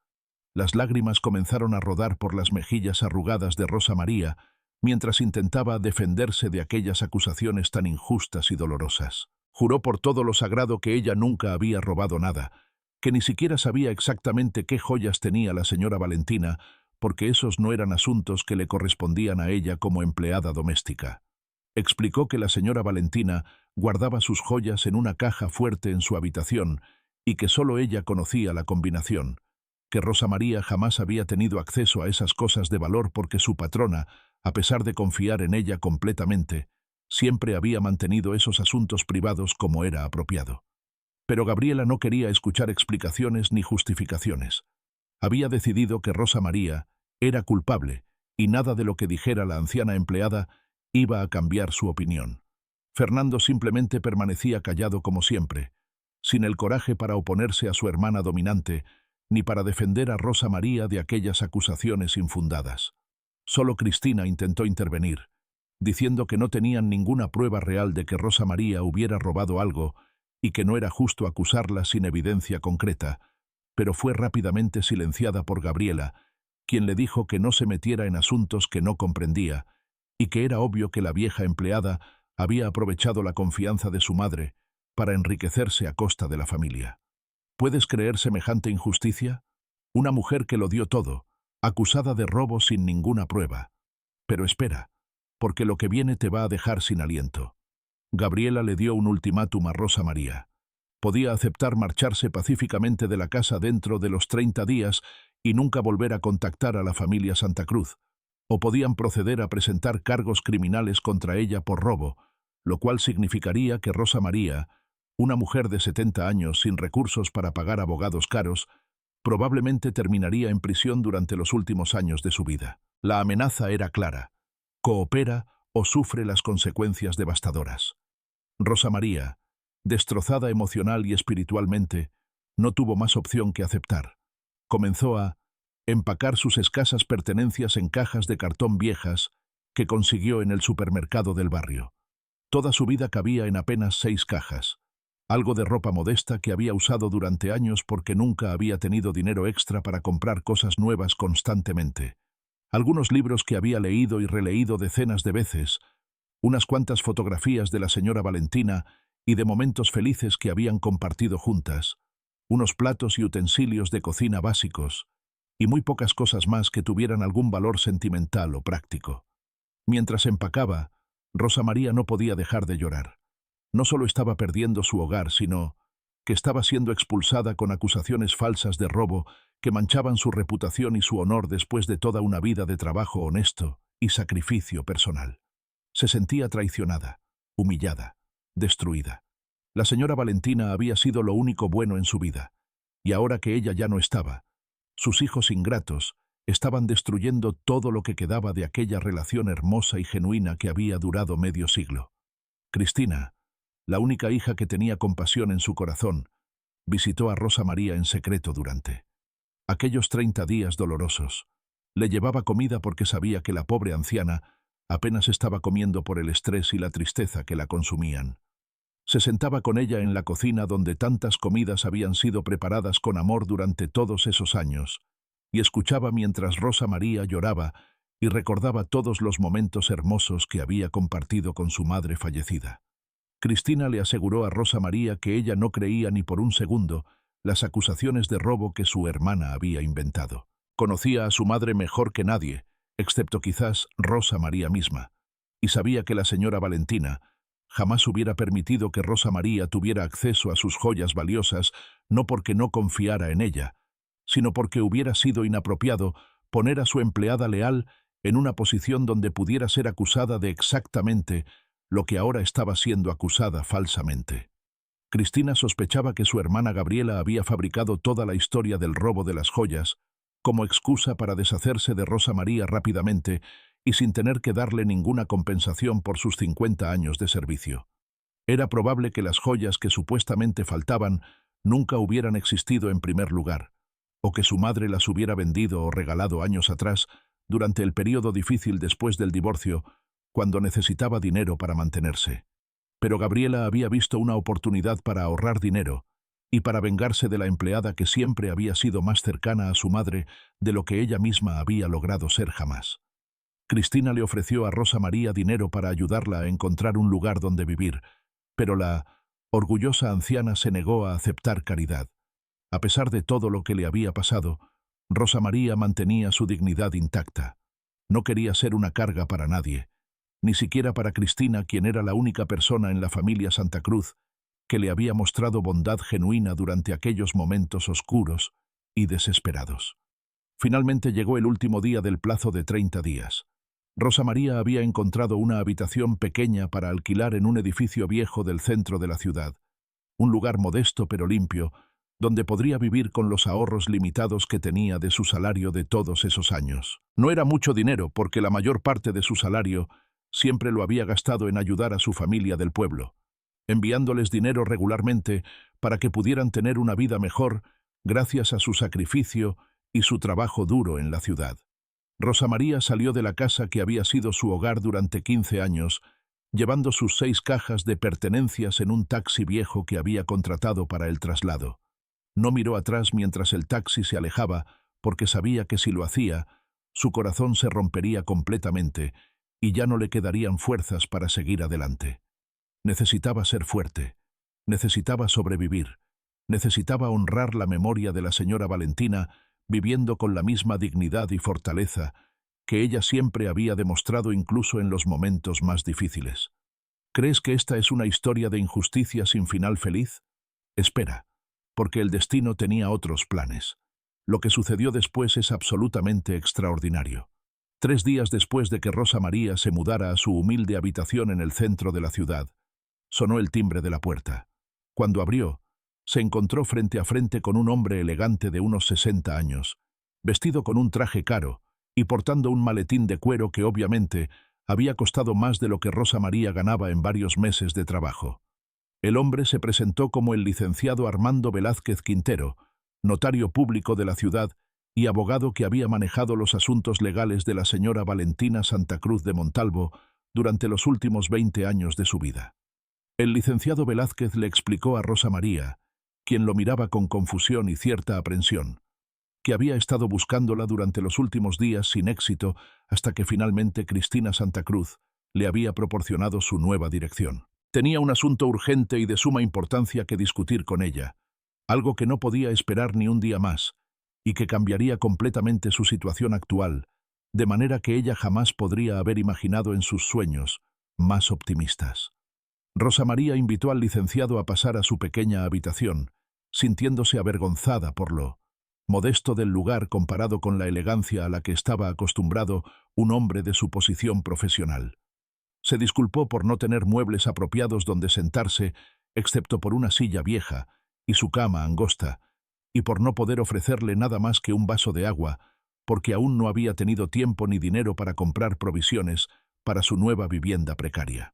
Las lágrimas comenzaron a rodar por las mejillas arrugadas de Rosa María mientras intentaba defenderse de aquellas acusaciones tan injustas y dolorosas. Juró por todo lo sagrado que ella nunca había robado nada, que ni siquiera sabía exactamente qué joyas tenía la señora Valentina, porque esos no eran asuntos que le correspondían a ella como empleada doméstica. Explicó que la señora Valentina guardaba sus joyas en una caja fuerte en su habitación y que solo ella conocía la combinación, que Rosa María jamás había tenido acceso a esas cosas de valor porque su patrona, a pesar de confiar en ella completamente, siempre había mantenido esos asuntos privados como era apropiado. Pero Gabriela no quería escuchar explicaciones ni justificaciones. Había decidido que Rosa María era culpable y nada de lo que dijera la anciana empleada iba a cambiar su opinión. Fernando simplemente permanecía callado como siempre, sin el coraje para oponerse a su hermana dominante, ni para defender a Rosa María de aquellas acusaciones infundadas. Solo Cristina intentó intervenir, diciendo que no tenían ninguna prueba real de que Rosa María hubiera robado algo y que no era justo acusarla sin evidencia concreta, pero fue rápidamente silenciada por Gabriela, quien le dijo que no se metiera en asuntos que no comprendía, y que era obvio que la vieja empleada había aprovechado la confianza de su madre para enriquecerse a costa de la familia. ¿Puedes creer semejante injusticia? Una mujer que lo dio todo, acusada de robo sin ninguna prueba. Pero espera, porque lo que viene te va a dejar sin aliento. Gabriela le dio un ultimátum a Rosa María. Podía aceptar marcharse pacíficamente de la casa dentro de los 30 días y nunca volver a contactar a la familia Santa Cruz, o podían proceder a presentar cargos criminales contra ella por robo, lo cual significaría que Rosa María Una mujer de 70 años sin recursos para pagar abogados caros probablemente terminaría en prisión durante los últimos años de su vida. La amenaza era clara: coopera o sufre las consecuencias devastadoras. Rosa María, destrozada emocional y espiritualmente, no tuvo más opción que aceptar. Comenzó a empacar sus escasas pertenencias en cajas de cartón viejas que consiguió en el supermercado del barrio. Toda su vida cabía en apenas 6 cajas. Algo de ropa modesta que había usado durante años porque nunca había tenido dinero extra para comprar cosas nuevas constantemente. Algunos libros que había leído y releído decenas de veces, unas cuantas fotografías de la señora Valentina y de momentos felices que habían compartido juntas, unos platos y utensilios de cocina básicos, y muy pocas cosas más que tuvieran algún valor sentimental o práctico. Mientras empacaba, Rosa María no podía dejar de llorar. No solo estaba perdiendo su hogar, sino que estaba siendo expulsada con acusaciones falsas de robo que manchaban su reputación y su honor después de toda una vida de trabajo honesto y sacrificio personal. Se sentía traicionada, humillada, destruida. La señora Valentina había sido lo único bueno en su vida, y ahora que ella ya no estaba, sus hijos ingratos estaban destruyendo todo lo que quedaba de aquella relación hermosa y genuina que había durado medio siglo. Cristina, la única hija que tenía compasión en su corazón, visitó a Rosa María en secreto durante aquellos 30 días dolorosos. Le llevaba comida porque sabía que la pobre anciana apenas estaba comiendo por el estrés y la tristeza que la consumían. Se sentaba con ella en la cocina donde tantas comidas habían sido preparadas con amor durante todos esos años, y escuchaba mientras Rosa María lloraba y recordaba todos los momentos hermosos que había compartido con su madre fallecida. Cristina le aseguró a Rosa María que ella no creía ni por un segundo las acusaciones de robo que su hermana había inventado. Conocía a su madre mejor que nadie, excepto quizás Rosa María misma, y sabía que la señora Valentina jamás hubiera permitido que Rosa María tuviera acceso a sus joyas valiosas, no porque no confiara en ella, sino porque hubiera sido inapropiado poner a su empleada leal en una posición donde pudiera ser acusada de exactamente lo que ahora estaba siendo acusada falsamente. Cristina sospechaba que su hermana Gabriela había fabricado toda la historia del robo de las joyas como excusa para deshacerse de Rosa María rápidamente y sin tener que darle ninguna compensación por sus 50 años de servicio. Era probable que las joyas que supuestamente faltaban nunca hubieran existido en primer lugar, o que su madre las hubiera vendido o regalado años atrás, durante el periodo difícil después del divorcio, cuando necesitaba dinero para mantenerse. Pero Gabriela había visto una oportunidad para ahorrar dinero y para vengarse de la empleada que siempre había sido más cercana a su madre de lo que ella misma había logrado ser jamás. Cristina le ofreció a Rosa María dinero para ayudarla a encontrar un lugar donde vivir, pero la orgullosa anciana se negó a aceptar caridad. A pesar de todo lo que le había pasado, Rosa María mantenía su dignidad intacta. No quería ser una carga para nadie, ni siquiera para Cristina, quien era la única persona en la familia Santa Cruz que le había mostrado bondad genuina durante aquellos momentos oscuros y desesperados. Finalmente llegó el último día del plazo de 30 días. Rosa María había encontrado una habitación pequeña para alquilar en un edificio viejo del centro de la ciudad, un lugar modesto pero limpio, donde podría vivir con los ahorros limitados que tenía de su salario de todos esos años. No era mucho dinero, porque la mayor parte de su salario siempre lo había gastado en ayudar a su familia del pueblo, enviándoles dinero regularmente para que pudieran tener una vida mejor gracias a su sacrificio y su trabajo duro en la ciudad. Rosa María salió de la casa que había sido su hogar durante 15 años, llevando sus 6 cajas de pertenencias en un taxi viejo que había contratado para el traslado. No miró atrás mientras el taxi se alejaba, porque sabía que si lo hacía, su corazón se rompería completamente y ya no le quedarían fuerzas para seguir adelante. Necesitaba ser fuerte, necesitaba sobrevivir, necesitaba honrar la memoria de la señora Valentina, viviendo con la misma dignidad y fortaleza que ella siempre había demostrado incluso en los momentos más difíciles. ¿Crees que esta es una historia de injusticia sin final feliz? Espera, porque el destino tenía otros planes. Lo que sucedió después es absolutamente extraordinario. 3 días después de que Rosa María se mudara a su humilde habitación en el centro de la ciudad, sonó el timbre de la puerta. Cuando abrió, se encontró frente a frente con un hombre elegante de unos 60 años, vestido con un traje caro y portando un maletín de cuero que obviamente había costado más de lo que Rosa María ganaba en varios meses de trabajo. El hombre se presentó como el licenciado Armando Velázquez Quintero, notario público de la ciudad y abogado que había manejado los asuntos legales de la señora Valentina Santa Cruz de Montalvo durante los últimos 20 años de su vida. El licenciado Velázquez le explicó a Rosa María, quien lo miraba con confusión y cierta aprensión, que había estado buscándola durante los últimos días sin éxito hasta que finalmente Cristina Santa Cruz le había proporcionado su nueva dirección. Tenía un asunto urgente y de suma importancia que discutir con ella, algo que no podía esperar ni un día más, y que cambiaría completamente su situación actual, de manera que ella jamás podría haber imaginado en sus sueños más optimistas. Rosa María invitó al licenciado a pasar a su pequeña habitación, sintiéndose avergonzada por lo modesto del lugar comparado con la elegancia a la que estaba acostumbrado un hombre de su posición profesional. Se disculpó por no tener muebles apropiados donde sentarse, excepto por una silla vieja y su cama angosta, y por no poder ofrecerle nada más que un vaso de agua, porque aún no había tenido tiempo ni dinero para comprar provisiones para su nueva vivienda precaria.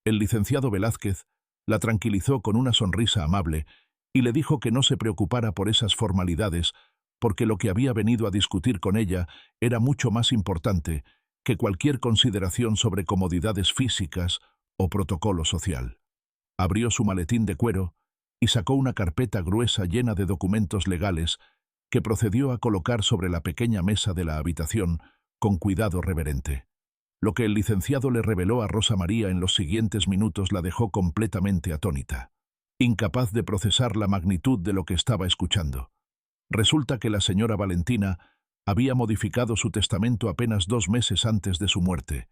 El licenciado Velázquez la tranquilizó con una sonrisa amable y le dijo que no se preocupara por esas formalidades, porque lo que había venido a discutir con ella era mucho más importante que cualquier consideración sobre comodidades físicas o protocolo social. Abrió su maletín de cuero y sacó una carpeta gruesa llena de documentos legales que procedió a colocar sobre la pequeña mesa de la habitación con cuidado reverente. Lo que el licenciado le reveló a Rosa María en los siguientes minutos la dejó completamente atónita, incapaz de procesar la magnitud de lo que estaba escuchando. Resulta que la señora Valentina había modificado su testamento apenas 2 meses antes de su muerte,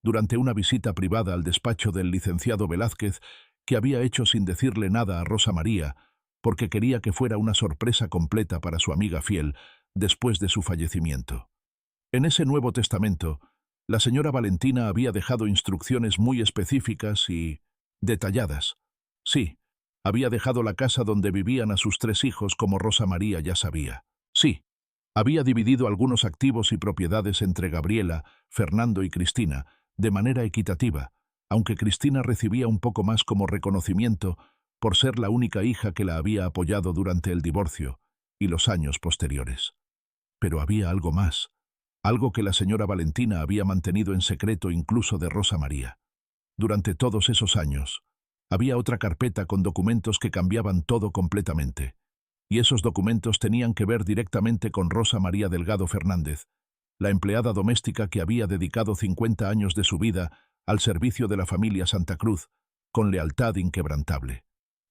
durante una visita privada al despacho del licenciado Velázquez, que había hecho sin decirle nada a Rosa María, porque quería que fuera una sorpresa completa para su amiga fiel después de su fallecimiento. En ese nuevo testamento, la señora Valentina había dejado instrucciones muy específicas y detalladas. Sí, había dejado la casa donde vivían a sus 3 hijos como Rosa María ya sabía. Sí, había dividido algunos activos y propiedades entre Gabriela, Fernando y Cristina, de manera equitativa, aunque Cristina recibía un poco más como reconocimiento por ser la única hija que la había apoyado durante el divorcio y los años posteriores. Pero había algo más, algo que la señora Valentina había mantenido en secreto incluso de Rosa María. Durante todos esos años, había otra carpeta con documentos que cambiaban todo completamente, y esos documentos tenían que ver directamente con Rosa María Delgado Fernández, la empleada doméstica que había dedicado 50 años de su vida al servicio de la familia Santa Cruz, con lealtad inquebrantable.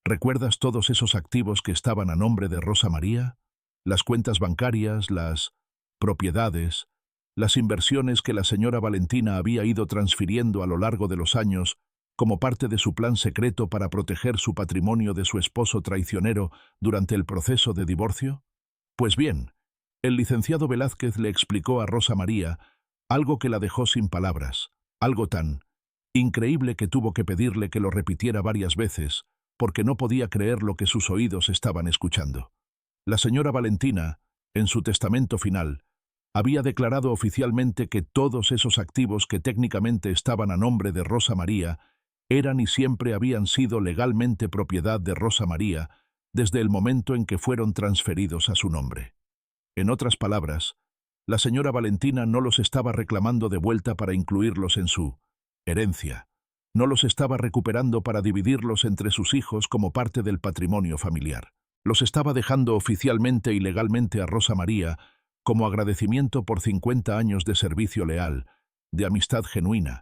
¿Recuerdas todos esos activos que estaban a nombre de Rosa María? Las cuentas bancarias, las propiedades, las inversiones que la señora Valentina había ido transfiriendo a lo largo de los años como parte de su plan secreto para proteger su patrimonio de su esposo traicionero durante el proceso de divorcio? Pues bien, el licenciado Velázquez le explicó a Rosa María algo que la dejó sin palabras, algo tan increíble que tuvo que pedirle que lo repitiera varias veces, porque no podía creer lo que sus oídos estaban escuchando. La señora Valentina, en su testamento final, había declarado oficialmente que todos esos activos que técnicamente estaban a nombre de Rosa María eran y siempre habían sido legalmente propiedad de Rosa María desde el momento en que fueron transferidos a su nombre. En otras palabras, la señora Valentina no los estaba reclamando de vuelta para incluirlos en su herencia, no los estaba recuperando para dividirlos entre sus hijos como parte del patrimonio familiar. Los estaba dejando oficialmente y legalmente a Rosa María como agradecimiento por 50 años de servicio leal, de amistad genuina,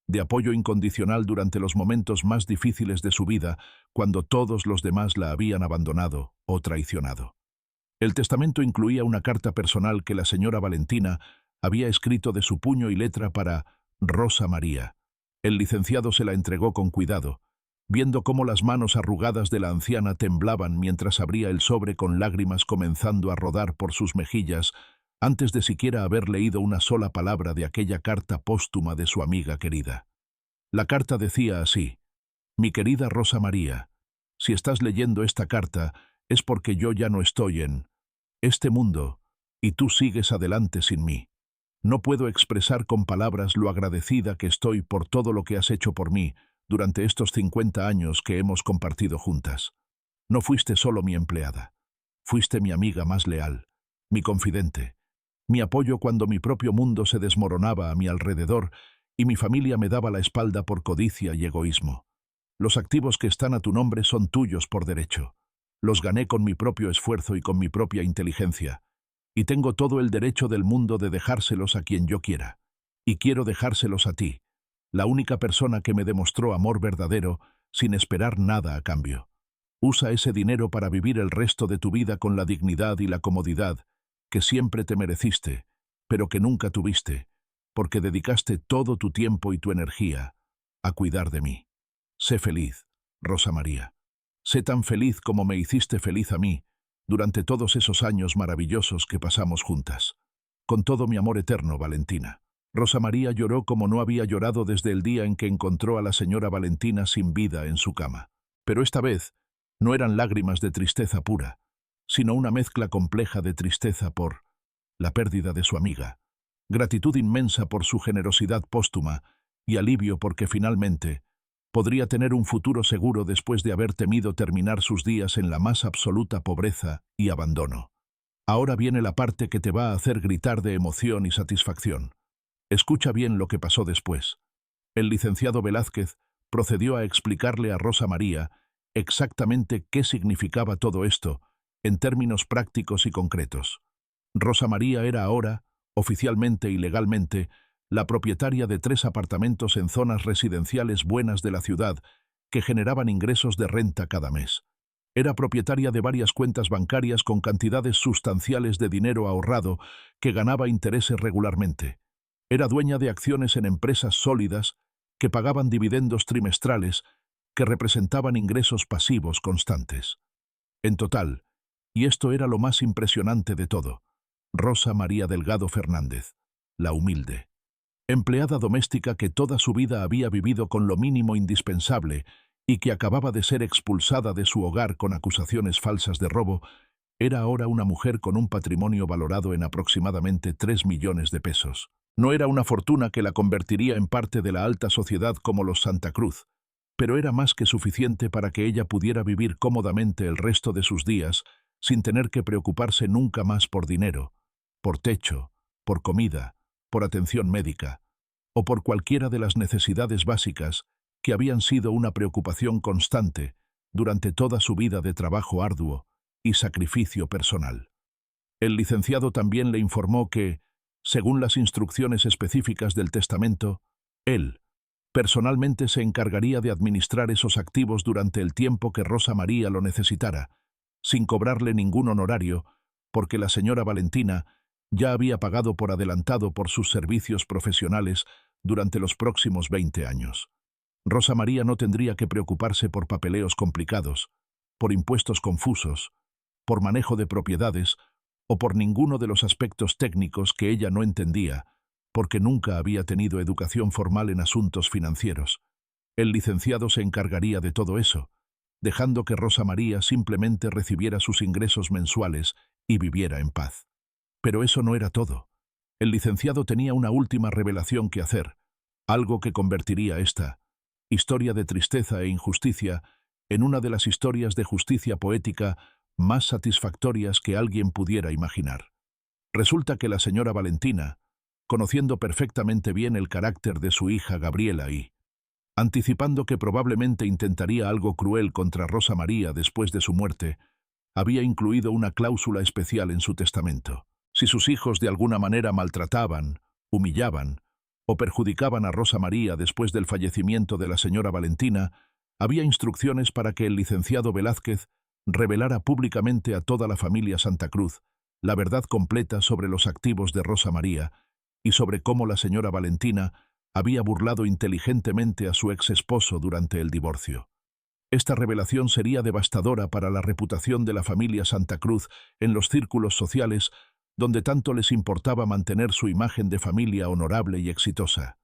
de apoyo incondicional durante los momentos más difíciles de su vida, cuando todos los demás la habían abandonado o traicionado. El testamento incluía una carta personal que la señora Valentina había escrito de su puño y letra para Rosa María. El licenciado se la entregó con cuidado, viendo cómo las manos arrugadas de la anciana temblaban mientras abría el sobre con lágrimas comenzando a rodar por sus mejillas, antes de siquiera haber leído una sola palabra de aquella carta póstuma de su amiga querida. La carta decía así: «Mi querida Rosa María, Si estás leyendo esta carta, es porque yo ya no estoy en este mundo, y tú sigues adelante sin mí. No puedo expresar con palabras lo agradecida que estoy por todo lo que has hecho por mí durante estos 50 años que hemos compartido juntas. No fuiste solo mi empleada. Fuiste mi amiga más leal, mi confidente, mi apoyo cuando mi propio mundo se desmoronaba a mi alrededor y mi familia me daba la espalda por codicia y egoísmo. Los activos que están a tu nombre son tuyos por derecho. Los gané con mi propio esfuerzo y con mi propia inteligencia, y tengo todo el derecho del mundo de dejárselos a quien yo quiera. Y quiero dejárselos a ti, la única persona que me demostró amor verdadero sin esperar nada a cambio. Usa ese dinero para vivir el resto de tu vida con la dignidad y la comodidad que siempre te mereciste, pero que nunca tuviste, porque dedicaste todo tu tiempo y tu energía a cuidar de mí. Sé feliz, Rosa María. Sé tan feliz como me hiciste feliz a mí durante todos esos años maravillosos que pasamos juntas. Con todo mi amor eterno, Valentina. Rosa María lloró como no había llorado desde el día en que encontró a la señora Valentina sin vida en su cama. Pero esta vez no eran lágrimas de tristeza pura, sino una mezcla compleja de tristeza por la pérdida de su amiga, gratitud inmensa por su generosidad póstuma y alivio porque finalmente podría tener un futuro seguro después de haber temido terminar sus días en la más absoluta pobreza y abandono. Ahora viene la parte que te va a hacer gritar de emoción y satisfacción. Escucha bien lo que pasó después. El licenciado Velázquez procedió a explicarle a Rosa María exactamente qué significaba todo esto, en términos prácticos y concretos. Rosa María era ahora, oficialmente y legalmente, la propietaria de 3 apartamentos en zonas residenciales buenas de la ciudad que generaban ingresos de renta cada mes. Era propietaria de varias cuentas bancarias con cantidades sustanciales de dinero ahorrado que ganaba intereses regularmente. Era dueña de acciones en empresas sólidas que pagaban dividendos trimestrales que representaban ingresos pasivos constantes. En total, y esto era lo más impresionante de todo, Rosa María Delgado Fernández, la humilde, empleada doméstica que toda su vida había vivido con lo mínimo indispensable y que acababa de ser expulsada de su hogar con acusaciones falsas de robo, era ahora una mujer con un patrimonio valorado en aproximadamente 3 millones de pesos. No era una fortuna que la convertiría en parte de la alta sociedad como los Santa Cruz, pero era más que suficiente para que ella pudiera vivir cómodamente el resto de sus días sin tener que preocuparse nunca más por dinero, por techo, por comida, por atención médica, o por cualquiera de las necesidades básicas que habían sido una preocupación constante durante toda su vida de trabajo arduo y sacrificio personal. El licenciado también le informó que, según las instrucciones específicas del testamento, él personalmente se encargaría de administrar esos activos durante el tiempo que Rosa María lo necesitara, sin cobrarle ningún honorario, porque la señora Valentina ya había pagado por adelantado por sus servicios profesionales durante los próximos 20 años. Rosa María no tendría que preocuparse por papeleos complicados, por impuestos confusos, por manejo de propiedades o por ninguno de los aspectos técnicos que ella no entendía, porque nunca había tenido educación formal en asuntos financieros. El licenciado se encargaría de todo eso, dejando que Rosa María simplemente recibiera sus ingresos mensuales y viviera en paz. Pero eso no era todo. El licenciado tenía una última revelación que hacer, algo que convertiría esta historia de tristeza e injusticia en una de las historias de justicia poética más satisfactorias que alguien pudiera imaginar. Resulta que la señora Valentina, conociendo perfectamente bien el carácter de su hija Gabriela y anticipando que probablemente intentaría algo cruel contra Rosa María después de su muerte, había incluido una cláusula especial en su testamento. Si sus hijos de alguna manera maltrataban, humillaban o perjudicaban a Rosa María después del fallecimiento de la señora Valentina, había instrucciones para que el licenciado Velázquez revelara públicamente a toda la familia Santa Cruz la verdad completa sobre los activos de Rosa María y sobre cómo la señora Valentina había burlado inteligentemente a su ex esposo durante el divorcio. Esta revelación sería devastadora para la reputación de la familia Santa Cruz en los círculos sociales donde tanto les importaba mantener su imagen de familia honorable y exitosa.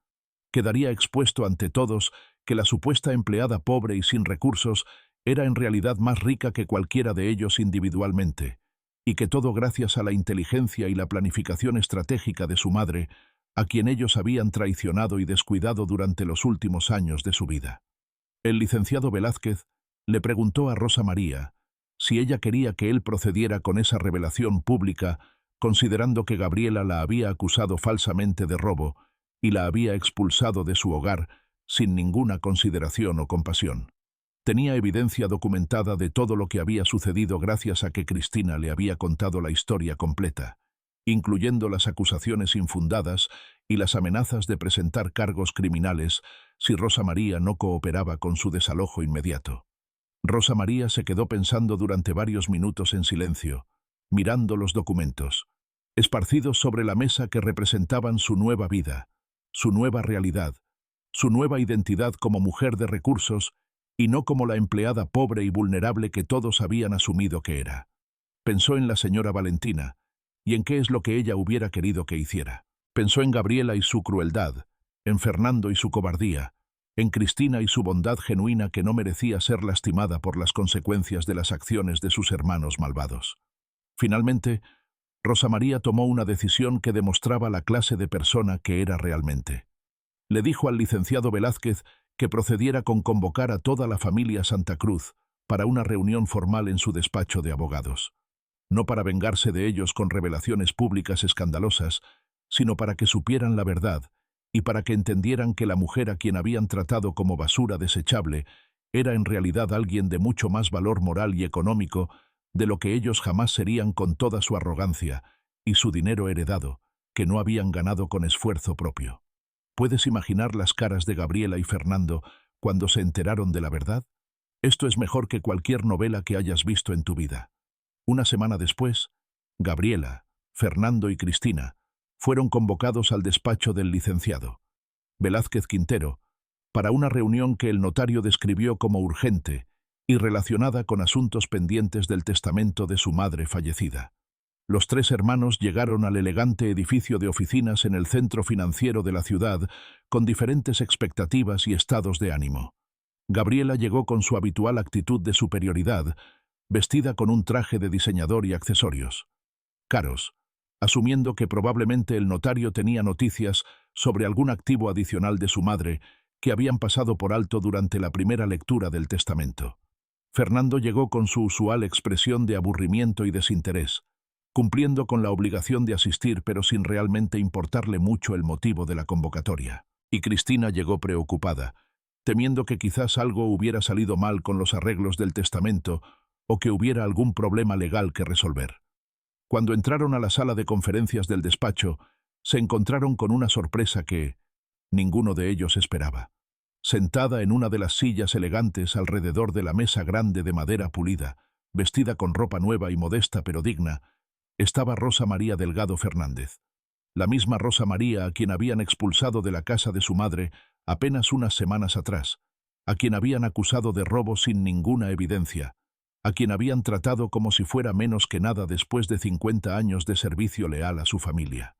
Quedaría expuesto ante todos que la supuesta empleada pobre y sin recursos era en realidad más rica que cualquiera de ellos individualmente, y que todo gracias a la inteligencia y la planificación estratégica de su madre, a quien ellos habían traicionado y descuidado durante los últimos años de su vida. El licenciado Velázquez le preguntó a Rosa María si ella quería que él procediera con esa revelación pública, considerando que Gabriela la había acusado falsamente de robo y la había expulsado de su hogar sin ninguna consideración o compasión. Tenía evidencia documentada de todo lo que había sucedido gracias a que Cristina le había contado la historia completa, incluyendo las acusaciones infundadas y las amenazas de presentar cargos criminales si Rosa María no cooperaba con su desalojo inmediato. Rosa María se quedó pensando durante varios minutos en silencio, mirando los documentos, esparcidos sobre la mesa que representaban su nueva vida, su nueva realidad, su nueva identidad como mujer de recursos y no como la empleada pobre y vulnerable que todos habían asumido que era. Pensó en la señora Valentina y en qué es lo que ella hubiera querido que hiciera. Pensó en Gabriela y su crueldad, en Fernando y su cobardía, en Cristina y su bondad genuina que no merecía ser lastimada por las consecuencias de las acciones de sus hermanos malvados. Finalmente, Rosa María tomó una decisión que demostraba la clase de persona que era realmente. Le dijo al licenciado Velázquez que procediera con convocar a toda la familia Santa Cruz para una reunión formal en su despacho de abogados. No para vengarse de ellos con revelaciones públicas escandalosas, sino para que supieran la verdad y para que entendieran que la mujer a quien habían tratado como basura desechable era en realidad alguien de mucho más valor moral y económico de lo que ellos jamás serían con toda su arrogancia y su dinero heredado, que no habían ganado con esfuerzo propio. ¿Puedes imaginar las caras de Gabriela y Fernando cuando se enteraron de la verdad? Esto es mejor que cualquier novela que hayas visto en tu vida. Una semana después, Gabriela, Fernando y Cristina fueron convocados al despacho del licenciado Velázquez Quintero para una reunión que el notario describió como urgente y relacionada con asuntos pendientes del testamento de su madre fallecida. Los tres hermanos llegaron al elegante edificio de oficinas en el centro financiero de la ciudad con diferentes expectativas y estados de ánimo. Gabriela llegó con su habitual actitud de superioridad, vestida con un traje de diseñador y accesorios caros, asumiendo que probablemente el notario tenía noticias sobre algún activo adicional de su madre que habían pasado por alto durante la primera lectura del testamento. Fernando llegó con su usual expresión de aburrimiento y desinterés, cumpliendo con la obligación de asistir pero sin realmente importarle mucho el motivo de la convocatoria. Y Cristina llegó preocupada, temiendo que quizás algo hubiera salido mal con los arreglos del testamento o que hubiera algún problema legal que resolver. Cuando entraron a la sala de conferencias del despacho, se encontraron con una sorpresa que ninguno de ellos esperaba. Sentada en una de las sillas elegantes alrededor de la mesa grande de madera pulida, vestida con ropa nueva y modesta pero digna, estaba Rosa María Delgado Fernández. La misma Rosa María a quien habían expulsado de la casa de su madre apenas unas semanas atrás, a quien habían acusado de robo sin ninguna evidencia, a quien habían tratado como si fuera menos que nada después de 50 años de servicio leal a su familia.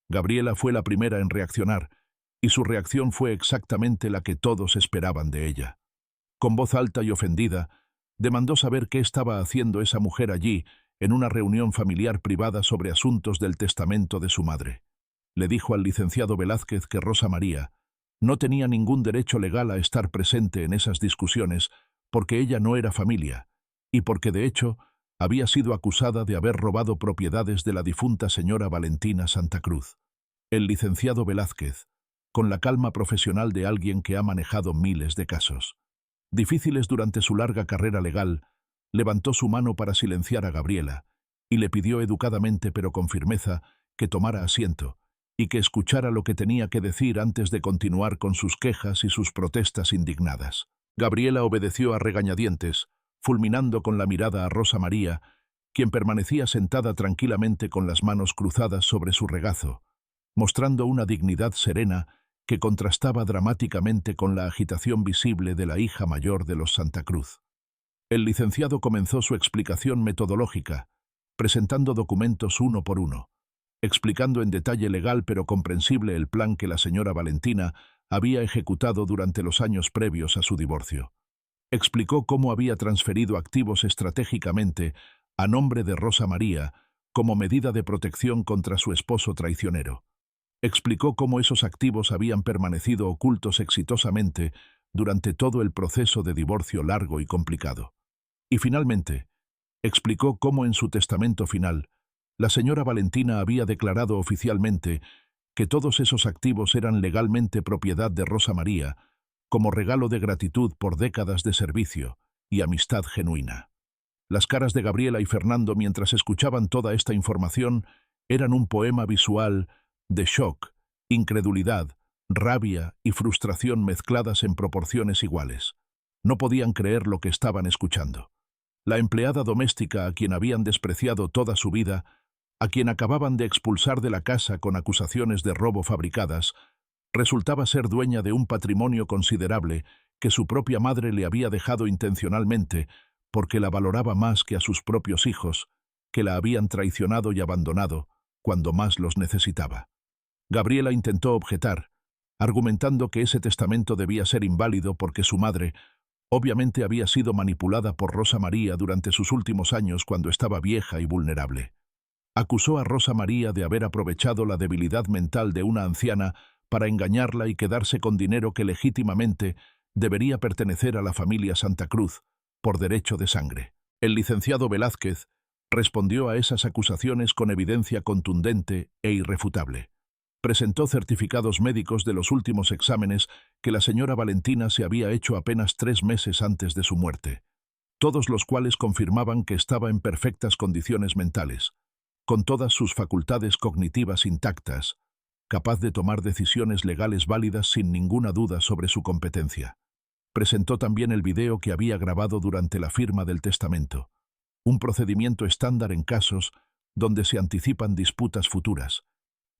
Gabriela fue la primera en reaccionar, y su reacción fue exactamente la que todos esperaban de ella. Con voz alta y ofendida, demandó saber qué estaba haciendo esa mujer allí, en una reunión familiar privada sobre asuntos del testamento de su madre. Le dijo al licenciado Velázquez que Rosa María no tenía ningún derecho legal a estar presente en esas discusiones porque ella no era familia, y porque de hecho había sido acusada de haber robado propiedades de la difunta señora Valentina Santa Cruz. El licenciado Velázquez, con la calma profesional de alguien que ha manejado miles de casos difíciles durante su larga carrera legal, levantó su mano para silenciar a Gabriela y le pidió educadamente pero con firmeza que tomara asiento y que escuchara lo que tenía que decir antes de continuar con sus quejas y sus protestas indignadas. Gabriela obedeció a regañadientes, fulminando con la mirada a Rosa María, quien permanecía sentada tranquilamente con las manos cruzadas sobre su regazo, mostrando una dignidad serena que contrastaba dramáticamente con la agitación visible de la hija mayor de los Santa Cruz. El licenciado comenzó su explicación metodológica, presentando documentos uno por uno, explicando en detalle legal pero comprensible el plan que la señora Valentina había ejecutado durante los años previos a su divorcio. Explicó cómo había transferido activos estratégicamente a nombre de Rosa María como medida de protección contra su esposo traicionero. Explicó cómo esos activos habían permanecido ocultos exitosamente durante todo el proceso de divorcio largo y complicado. Y finalmente, explicó cómo en su testamento final, la señora Valentina había declarado oficialmente que todos esos activos eran legalmente propiedad de Rosa María, como regalo de gratitud por décadas de servicio y amistad genuina. Las caras de Gabriela y Fernando mientras escuchaban toda esta información eran un poema visual de shock, incredulidad, rabia y frustración mezcladas en proporciones iguales. No podían creer lo que estaban escuchando. La empleada doméstica a quien habían despreciado toda su vida, a quien acababan de expulsar de la casa con acusaciones de robo fabricadas, resultaba ser dueña de un patrimonio considerable que su propia madre le había dejado intencionalmente porque la valoraba más que a sus propios hijos, que la habían traicionado y abandonado cuando más los necesitaba. Gabriela intentó objetar, argumentando que ese testamento debía ser inválido porque su madre obviamente había sido manipulada por Rosa María durante sus últimos años cuando estaba vieja y vulnerable. Acusó a Rosa María de haber aprovechado la debilidad mental de una anciana para engañarla y quedarse con dinero que legítimamente debería pertenecer a la familia Santa Cruz, por derecho de sangre. El licenciado Velázquez respondió a esas acusaciones con evidencia contundente e irrefutable. Presentó certificados médicos de los últimos exámenes que la señora Valentina se había hecho apenas 3 meses antes de su muerte, todos los cuales confirmaban que estaba en perfectas condiciones mentales, con todas sus facultades cognitivas intactas, capaz de tomar decisiones legales válidas sin ninguna duda sobre su competencia. Presentó también el video que había grabado durante la firma del testamento, un procedimiento estándar en casos donde se anticipan disputas futuras,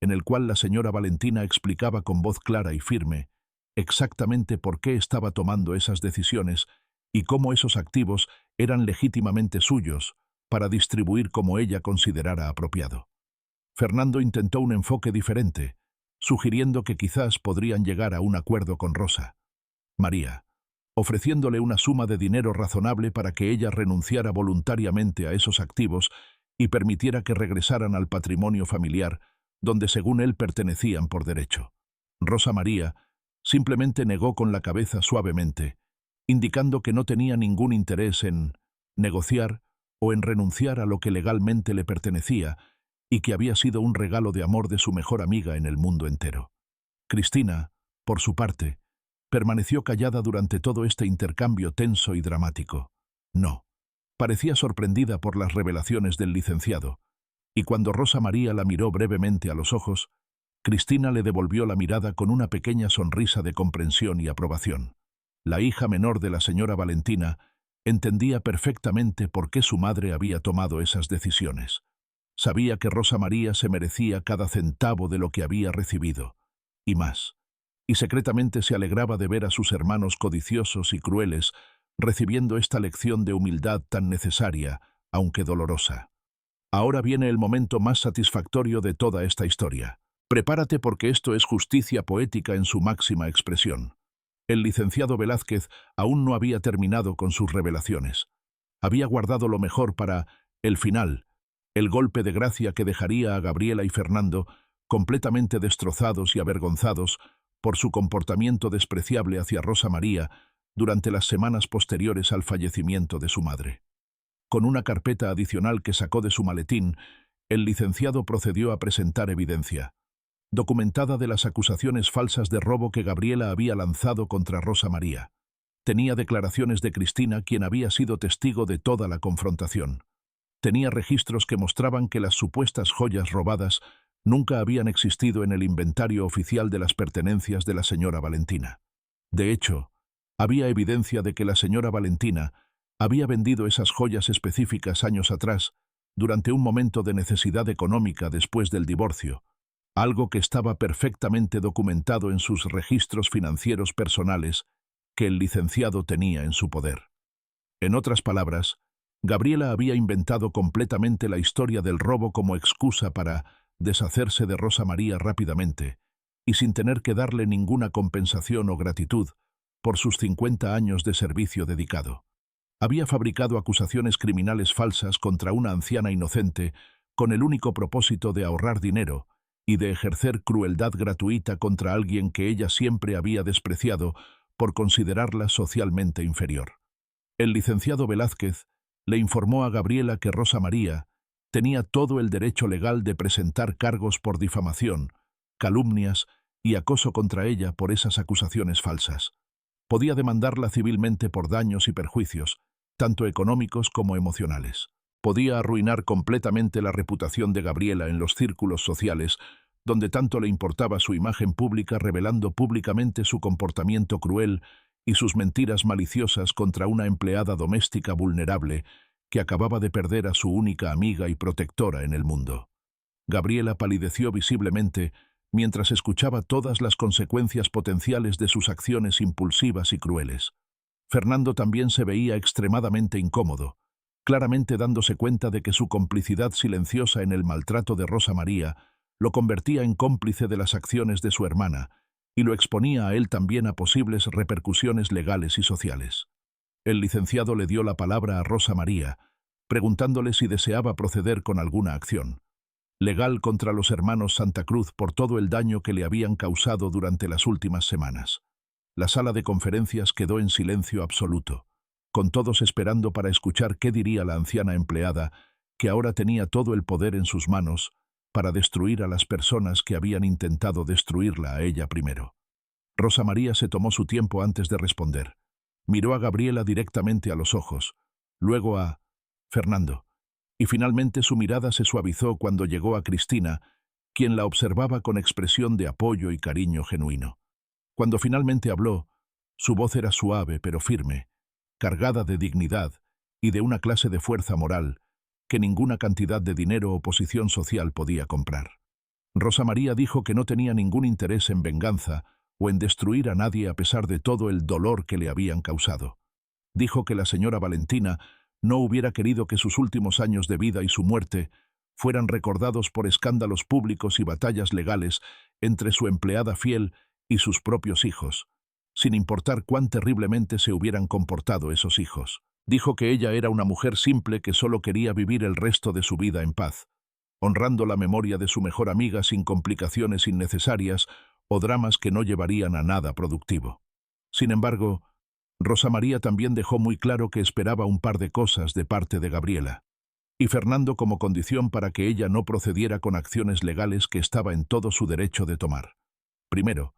en el cual la señora Valentina explicaba con voz clara y firme exactamente por qué estaba tomando esas decisiones y cómo esos activos eran legítimamente suyos para distribuir como ella considerara apropiado. Fernando intentó un enfoque diferente, sugiriendo que quizás podrían llegar a un acuerdo con Rosa María, ofreciéndole una suma de dinero razonable para que ella renunciara voluntariamente a esos activos y permitiera que regresaran al patrimonio familiar, donde según él pertenecían por derecho. Rosa María simplemente negó con la cabeza suavemente, indicando que no tenía ningún interés en negociar o en renunciar a lo que legalmente le pertenecía y que había sido un regalo de amor de su mejor amiga en el mundo entero. Cristina, por su parte, permaneció callada durante todo este intercambio tenso y dramático. No. Parecía sorprendida por las revelaciones del licenciado, y cuando Rosa María la miró brevemente a los ojos, Cristina le devolvió la mirada con una pequeña sonrisa de comprensión y aprobación. La hija menor de la señora Valentina entendía perfectamente por qué su madre había tomado esas decisiones. Sabía que Rosa María se merecía cada centavo de lo que había recibido, y más, y secretamente se alegraba de ver a sus hermanos codiciosos y crueles recibiendo esta lección de humildad tan necesaria, aunque dolorosa. Ahora viene el momento más satisfactorio de toda esta historia. Prepárate porque esto es justicia poética en su máxima expresión. El licenciado Velázquez aún no había terminado con sus revelaciones. Había guardado lo mejor para el final, el golpe de gracia que dejaría a Gabriela y Fernando completamente destrozados y avergonzados por su comportamiento despreciable hacia Rosa María durante las semanas posteriores al fallecimiento de su madre. Con una carpeta adicional que sacó de su maletín, el licenciado procedió a presentar evidencia documentada de las acusaciones falsas de robo que Gabriela había lanzado contra Rosa María. Tenía declaraciones de Cristina, quien había sido testigo de toda la confrontación. Tenía registros que mostraban que las supuestas joyas robadas nunca habían existido en el inventario oficial de las pertenencias de la señora Valentina. De hecho, había evidencia de que la señora Valentina había vendido esas joyas específicas años atrás, durante un momento de necesidad económica después del divorcio, algo que estaba perfectamente documentado en sus registros financieros personales que el licenciado tenía en su poder. En otras palabras, Gabriela había inventado completamente la historia del robo como excusa para deshacerse de Rosa María rápidamente y sin tener que darle ninguna compensación o gratitud por sus 50 años de servicio dedicado. Había fabricado acusaciones criminales falsas contra una anciana inocente con el único propósito de ahorrar dinero y de ejercer crueldad gratuita contra alguien que ella siempre había despreciado por considerarla socialmente inferior. El licenciado Velázquez le informó a Gabriela que Rosa María tenía todo el derecho legal de presentar cargos por difamación, calumnias y acoso contra ella por esas acusaciones falsas. Podía demandarla civilmente por daños y perjuicios, tanto económicos como emocionales. Podía arruinar completamente la reputación de Gabriela en los círculos sociales, donde tanto le importaba su imagen pública, revelando públicamente su comportamiento cruel y sus mentiras maliciosas contra una empleada doméstica vulnerable que acababa de perder a su única amiga y protectora en el mundo. Gabriela palideció visiblemente mientras escuchaba todas las consecuencias potenciales de sus acciones impulsivas y crueles. Fernando también se veía extremadamente incómodo, claramente dándose cuenta de que su complicidad silenciosa en el maltrato de Rosa María lo convertía en cómplice de las acciones de su hermana y lo exponía a él también a posibles repercusiones legales y sociales. El licenciado le dio la palabra a Rosa María, preguntándole si deseaba proceder con alguna acción legal contra los hermanos Santa Cruz por todo el daño que le habían causado durante las últimas semanas. La sala de conferencias quedó en silencio absoluto, con todos esperando para escuchar qué diría la anciana empleada, que ahora tenía todo el poder en sus manos para destruir a las personas que habían intentado destruirla a ella primero. Rosa María se tomó su tiempo antes de responder. Miró a Gabriela directamente a los ojos, luego a Fernando, y finalmente su mirada se suavizó cuando llegó a Cristina, quien la observaba con expresión de apoyo y cariño genuino. Cuando finalmente habló, su voz era suave pero firme, cargada de dignidad y de una clase de fuerza moral que ninguna cantidad de dinero o posición social podía comprar. Rosa María dijo que no tenía ningún interés en venganza o en destruir a nadie a pesar de todo el dolor que le habían causado. Dijo que la señora Valentina no hubiera querido que sus últimos años de vida y su muerte fueran recordados por escándalos públicos y batallas legales entre su empleada fiel y sus propios hijos, sin importar cuán terriblemente se hubieran comportado esos hijos. Dijo que ella era una mujer simple que solo quería vivir el resto de su vida en paz, honrando la memoria de su mejor amiga sin complicaciones innecesarias o dramas que no llevarían a nada productivo. Sin embargo, Rosa María también dejó muy claro que esperaba un par de cosas de parte de Gabriela y Fernando como condición para que ella no procediera con acciones legales que estaba en todo su derecho de tomar. Primero,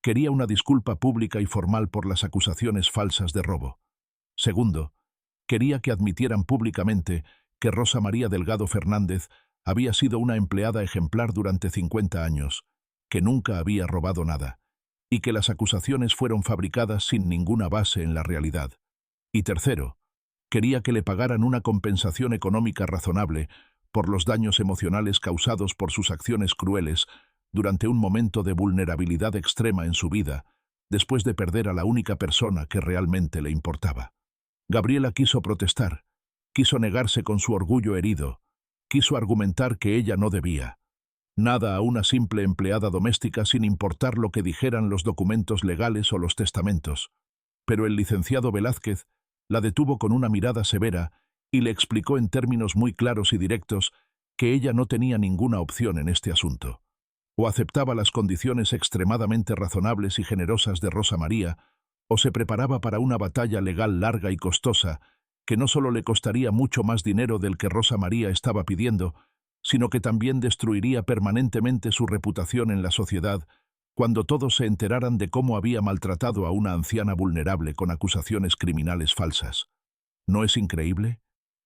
quería una disculpa pública y formal por las acusaciones falsas de robo. Segundo, quería que admitieran públicamente que Rosa María Delgado Fernández había sido una empleada ejemplar durante 50 años, que nunca había robado nada, y que las acusaciones fueron fabricadas sin ninguna base en la realidad. Y tercero, quería que le pagaran una compensación económica razonable por los daños emocionales causados por sus acciones crueles durante un momento de vulnerabilidad extrema en su vida, después de perder a la única persona que realmente le importaba. Gabriela quiso protestar, quiso negarse con su orgullo herido, quiso argumentar que ella no debía nada a una simple empleada doméstica sin importar lo que dijeran los documentos legales o los testamentos. Pero el licenciado Velázquez la detuvo con una mirada severa y le explicó en términos muy claros y directos que ella no tenía ninguna opción en este asunto. O aceptaba las condiciones extremadamente razonables y generosas de Rosa María, o se preparaba para una batalla legal larga y costosa, que no solo le costaría mucho más dinero del que Rosa María estaba pidiendo, sino que también destruiría permanentemente su reputación en la sociedad cuando todos se enteraran de cómo había maltratado a una anciana vulnerable con acusaciones criminales falsas. ¿No es increíble?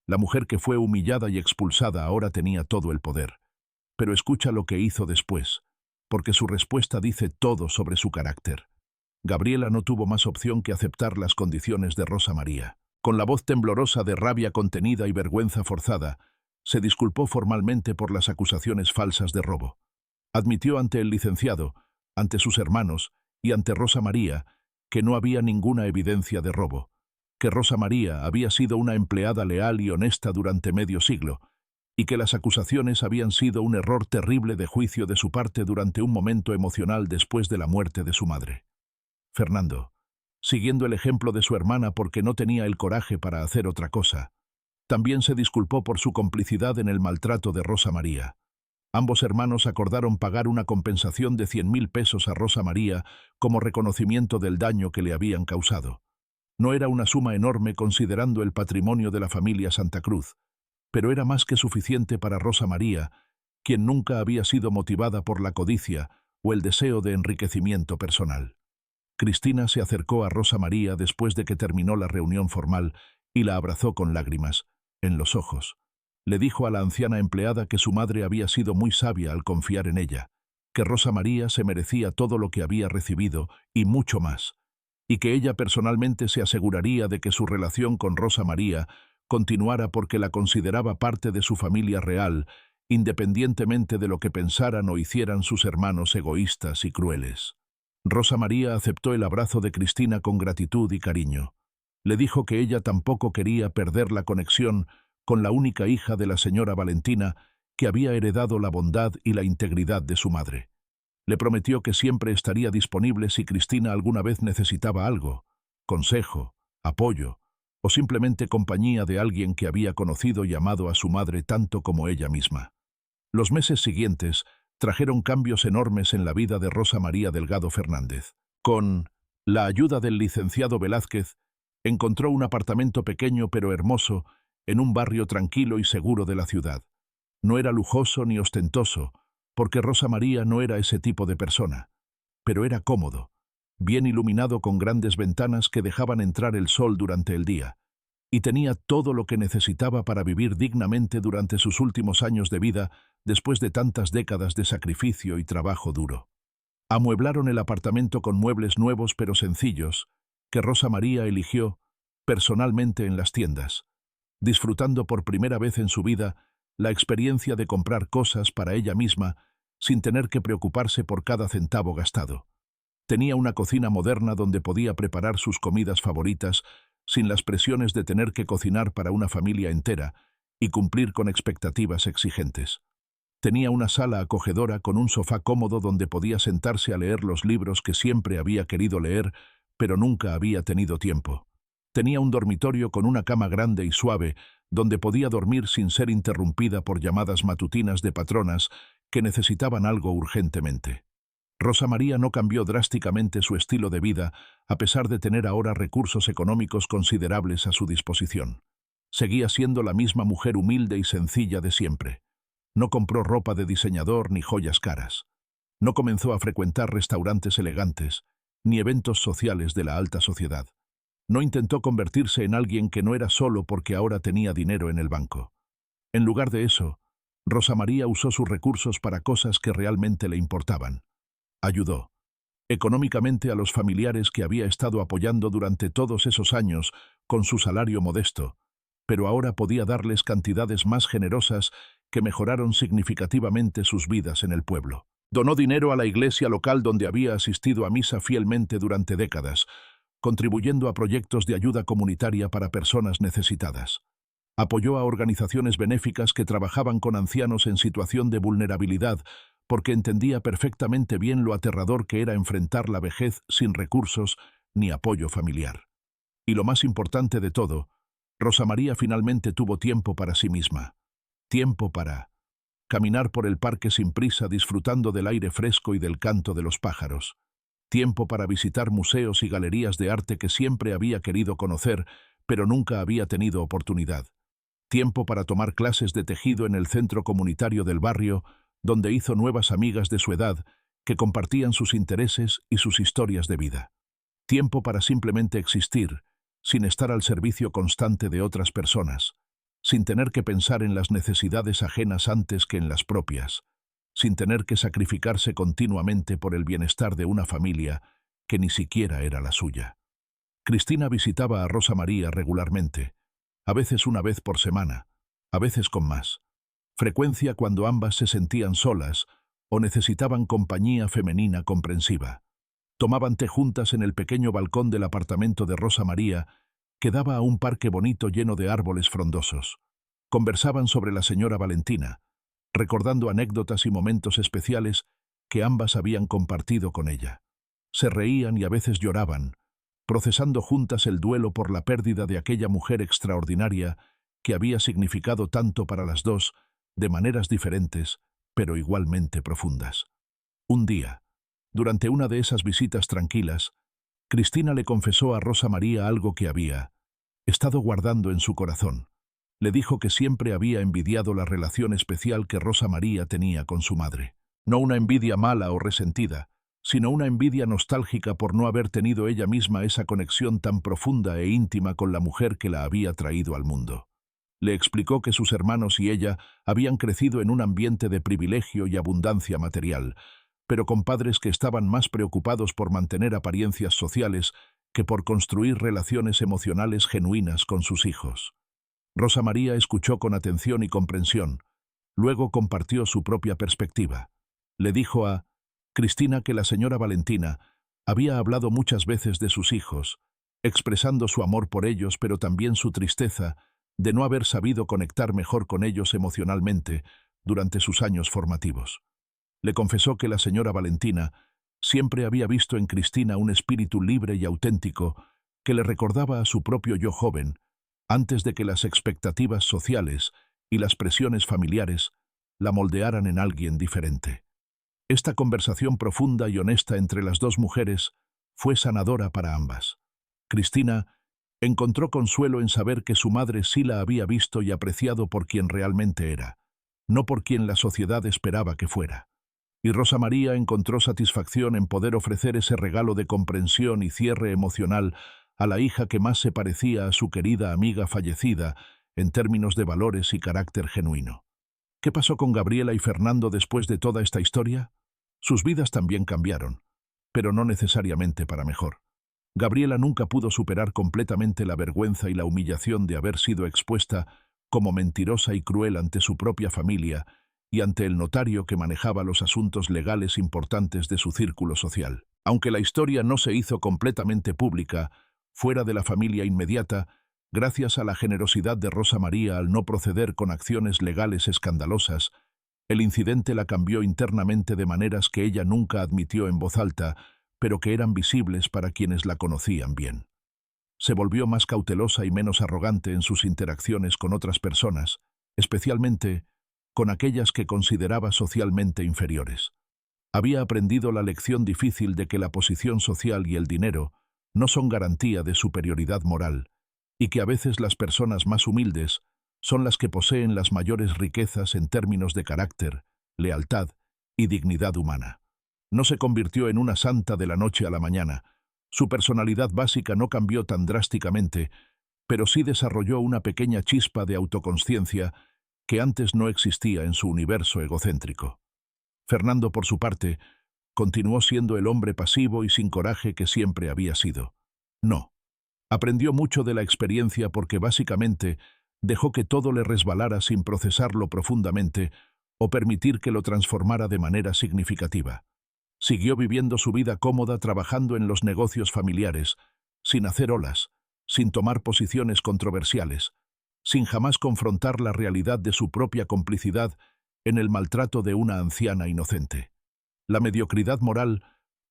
La mujer que fue humillada y expulsada ahora tenía todo el poder. Pero escucha lo que hizo después, porque su respuesta dice todo sobre su carácter. Gabriela no tuvo más opción que aceptar las condiciones de Rosa María. Con la voz temblorosa de rabia contenida y vergüenza forzada, se disculpó formalmente por las acusaciones falsas de robo. Admitió ante el licenciado, ante sus hermanos y ante Rosa María que no había ninguna evidencia de robo, que Rosa María había sido una empleada leal y honesta durante medio siglo, y que las acusaciones habían sido un error terrible de juicio de su parte durante un momento emocional después de la muerte de su madre. Fernando, siguiendo el ejemplo de su hermana porque no tenía el coraje para hacer otra cosa. También se disculpó por su complicidad en el maltrato de Rosa María. Ambos hermanos acordaron pagar una compensación de 100.000 pesos a Rosa María como reconocimiento del daño que le habían causado. No era una suma enorme considerando el patrimonio de la familia Santa Cruz, pero era más que suficiente para Rosa María, quien nunca había sido motivada por la codicia o el deseo de enriquecimiento personal. Cristina se acercó a Rosa María después de que terminó la reunión formal y la abrazó con lágrimas en los ojos. Le dijo a la anciana empleada que su madre había sido muy sabia al confiar en ella, que Rosa María se merecía todo lo que había recibido y mucho más, y que ella personalmente se aseguraría de que su relación con Rosa María continuara porque la consideraba parte de su familia real, independientemente de lo que pensaran o hicieran sus hermanos egoístas y crueles. Rosa María aceptó el abrazo de Cristina con gratitud y cariño. Le dijo que ella tampoco quería perder la conexión con la única hija de la señora Valentina, que había heredado la bondad y la integridad de su madre. Le prometió que siempre estaría disponible si Cristina alguna vez necesitaba algo, consejo, apoyo, o simplemente compañía de alguien que había conocido y amado a su madre tanto como ella misma. Los meses siguientes trajeron cambios enormes en la vida de Rosa María Delgado Fernández. Con la ayuda del licenciado Velázquez, encontró un apartamento pequeño pero hermoso en un barrio tranquilo y seguro de la ciudad. No era lujoso ni ostentoso, porque Rosa María no era ese tipo de persona, pero era cómodo, bien iluminado con grandes ventanas que dejaban entrar el sol durante el día, y tenía todo lo que necesitaba para vivir dignamente durante sus últimos años de vida después de tantas décadas de sacrificio y trabajo duro. Amueblaron el apartamento con muebles nuevos pero sencillos, que Rosa María eligió personalmente en las tiendas, disfrutando por primera vez en su vida la experiencia de comprar cosas para ella misma sin tener que preocuparse por cada centavo gastado. Tenía una cocina moderna donde podía preparar sus comidas favoritas sin las presiones de tener que cocinar para una familia entera y cumplir con expectativas exigentes. Tenía una sala acogedora con un sofá cómodo donde podía sentarse a leer los libros que siempre había querido leer, pero nunca había tenido tiempo. Tenía un dormitorio con una cama grande y suave, donde podía dormir sin ser interrumpida por llamadas matutinas de patronas que necesitaban algo urgentemente. Rosa María no cambió drásticamente su estilo de vida, a pesar de tener ahora recursos económicos considerables a su disposición. Seguía siendo la misma mujer humilde y sencilla de siempre. No compró ropa de diseñador ni joyas caras. No comenzó a frecuentar restaurantes elegantes, ni eventos sociales de la alta sociedad. No intentó convertirse en alguien que no era solo porque ahora tenía dinero en el banco. En lugar de eso, Rosa María usó sus recursos para cosas que realmente le importaban. Ayudó económicamente a los familiares que había estado apoyando durante todos esos años con su salario modesto, pero ahora podía darles cantidades más generosas que mejoraron significativamente sus vidas en el pueblo. Donó dinero a la iglesia local donde había asistido a misa fielmente durante décadas, contribuyendo a proyectos de ayuda comunitaria para personas necesitadas. Apoyó a organizaciones benéficas que trabajaban con ancianos en situación de vulnerabilidad, porque entendía perfectamente bien lo aterrador que era enfrentar la vejez sin recursos ni apoyo familiar. Y lo más importante de todo, Rosa María finalmente tuvo tiempo para sí misma. Tiempo para caminar por el parque sin prisa disfrutando del aire fresco y del canto de los pájaros. Tiempo para visitar museos y galerías de arte que siempre había querido conocer, pero nunca había tenido oportunidad. Tiempo para tomar clases de tejido en el centro comunitario del barrio, donde hizo nuevas amigas de su edad que compartían sus intereses y sus historias de vida. Tiempo para simplemente existir, sin estar al servicio constante de otras personas, sin tener que pensar en las necesidades ajenas antes que en las propias, sin tener que sacrificarse continuamente por el bienestar de una familia que ni siquiera era la suya. Cristina visitaba a Rosa María regularmente, a veces una vez por semana, a veces con más frecuencia cuando ambas se sentían solas o necesitaban compañía femenina comprensiva. Tomaban té juntas en el pequeño balcón del apartamento de Rosa María, que daba a un parque bonito lleno de árboles frondosos. Conversaban sobre la señora Valentina, recordando anécdotas y momentos especiales que ambas habían compartido con ella. Se reían y a veces lloraban, procesando juntas el duelo por la pérdida de aquella mujer extraordinaria que había significado tanto para las dos, de maneras diferentes, pero igualmente profundas. Un día, durante una de esas visitas tranquilas, Cristina le confesó a Rosa María algo que había estado guardando en su corazón. Le dijo que siempre había envidiado la relación especial que Rosa María tenía con su madre. No una envidia mala o resentida, sino una envidia nostálgica por no haber tenido ella misma esa conexión tan profunda e íntima con la mujer que la había traído al mundo. Le explicó que sus hermanos y ella habían crecido en un ambiente de privilegio y abundancia material, pero con padres que estaban más preocupados por mantener apariencias sociales que por construir relaciones emocionales genuinas con sus hijos. Rosa María escuchó con atención y comprensión. Luego compartió su propia perspectiva. Le dijo a Cristina que la señora Valentina había hablado muchas veces de sus hijos, expresando su amor por ellos, pero también su tristeza de no haber sabido conectar mejor con ellos emocionalmente durante sus años formativos. Le confesó que la señora Valentina siempre había visto en Cristina un espíritu libre y auténtico que le recordaba a su propio yo joven, antes de que las expectativas sociales y las presiones familiares la moldearan en alguien diferente. Esta conversación profunda y honesta entre las dos mujeres fue sanadora para ambas. Cristina encontró consuelo en saber que su madre sí la había visto y apreciado por quien realmente era, no por quien la sociedad esperaba que fuera. Y Rosa María encontró satisfacción en poder ofrecer ese regalo de comprensión y cierre emocional a la hija que más se parecía a su querida amiga fallecida en términos de valores y carácter genuino. ¿Qué pasó con Gabriela y Fernando después de toda esta historia? Sus vidas también cambiaron, pero no necesariamente para mejor. Gabriela nunca pudo superar completamente la vergüenza y la humillación de haber sido expuesta como mentirosa y cruel ante su propia familia y ante el notario que manejaba los asuntos legales importantes de su círculo social. Aunque la historia no se hizo completamente pública, fuera de la familia inmediata, gracias a la generosidad de Rosa María al no proceder con acciones legales escandalosas, el incidente la cambió internamente de maneras que ella nunca admitió en voz alta, pero que eran visibles para quienes la conocían bien. Se volvió más cautelosa y menos arrogante en sus interacciones con otras personas, especialmente con aquellas que consideraba socialmente inferiores. Había aprendido la lección difícil de que la posición social y el dinero no son garantía de superioridad moral, y que a veces las personas más humildes son las que poseen las mayores riquezas en términos de carácter, lealtad y dignidad humana. No se convirtió en una santa de la noche a la mañana. Su personalidad básica no cambió tan drásticamente, pero sí desarrolló una pequeña chispa de autoconsciencia que antes no existía en su universo egocéntrico. Fernando, por su parte, continuó siendo el hombre pasivo y sin coraje que siempre había sido. No. Aprendió mucho de la experiencia porque básicamente dejó que todo le resbalara sin procesarlo profundamente o permitir que lo transformara de manera significativa. Siguió viviendo su vida cómoda trabajando en los negocios familiares, sin hacer olas, sin tomar posiciones controversiales, sin jamás confrontar la realidad de su propia complicidad en el maltrato de una anciana inocente. La mediocridad moral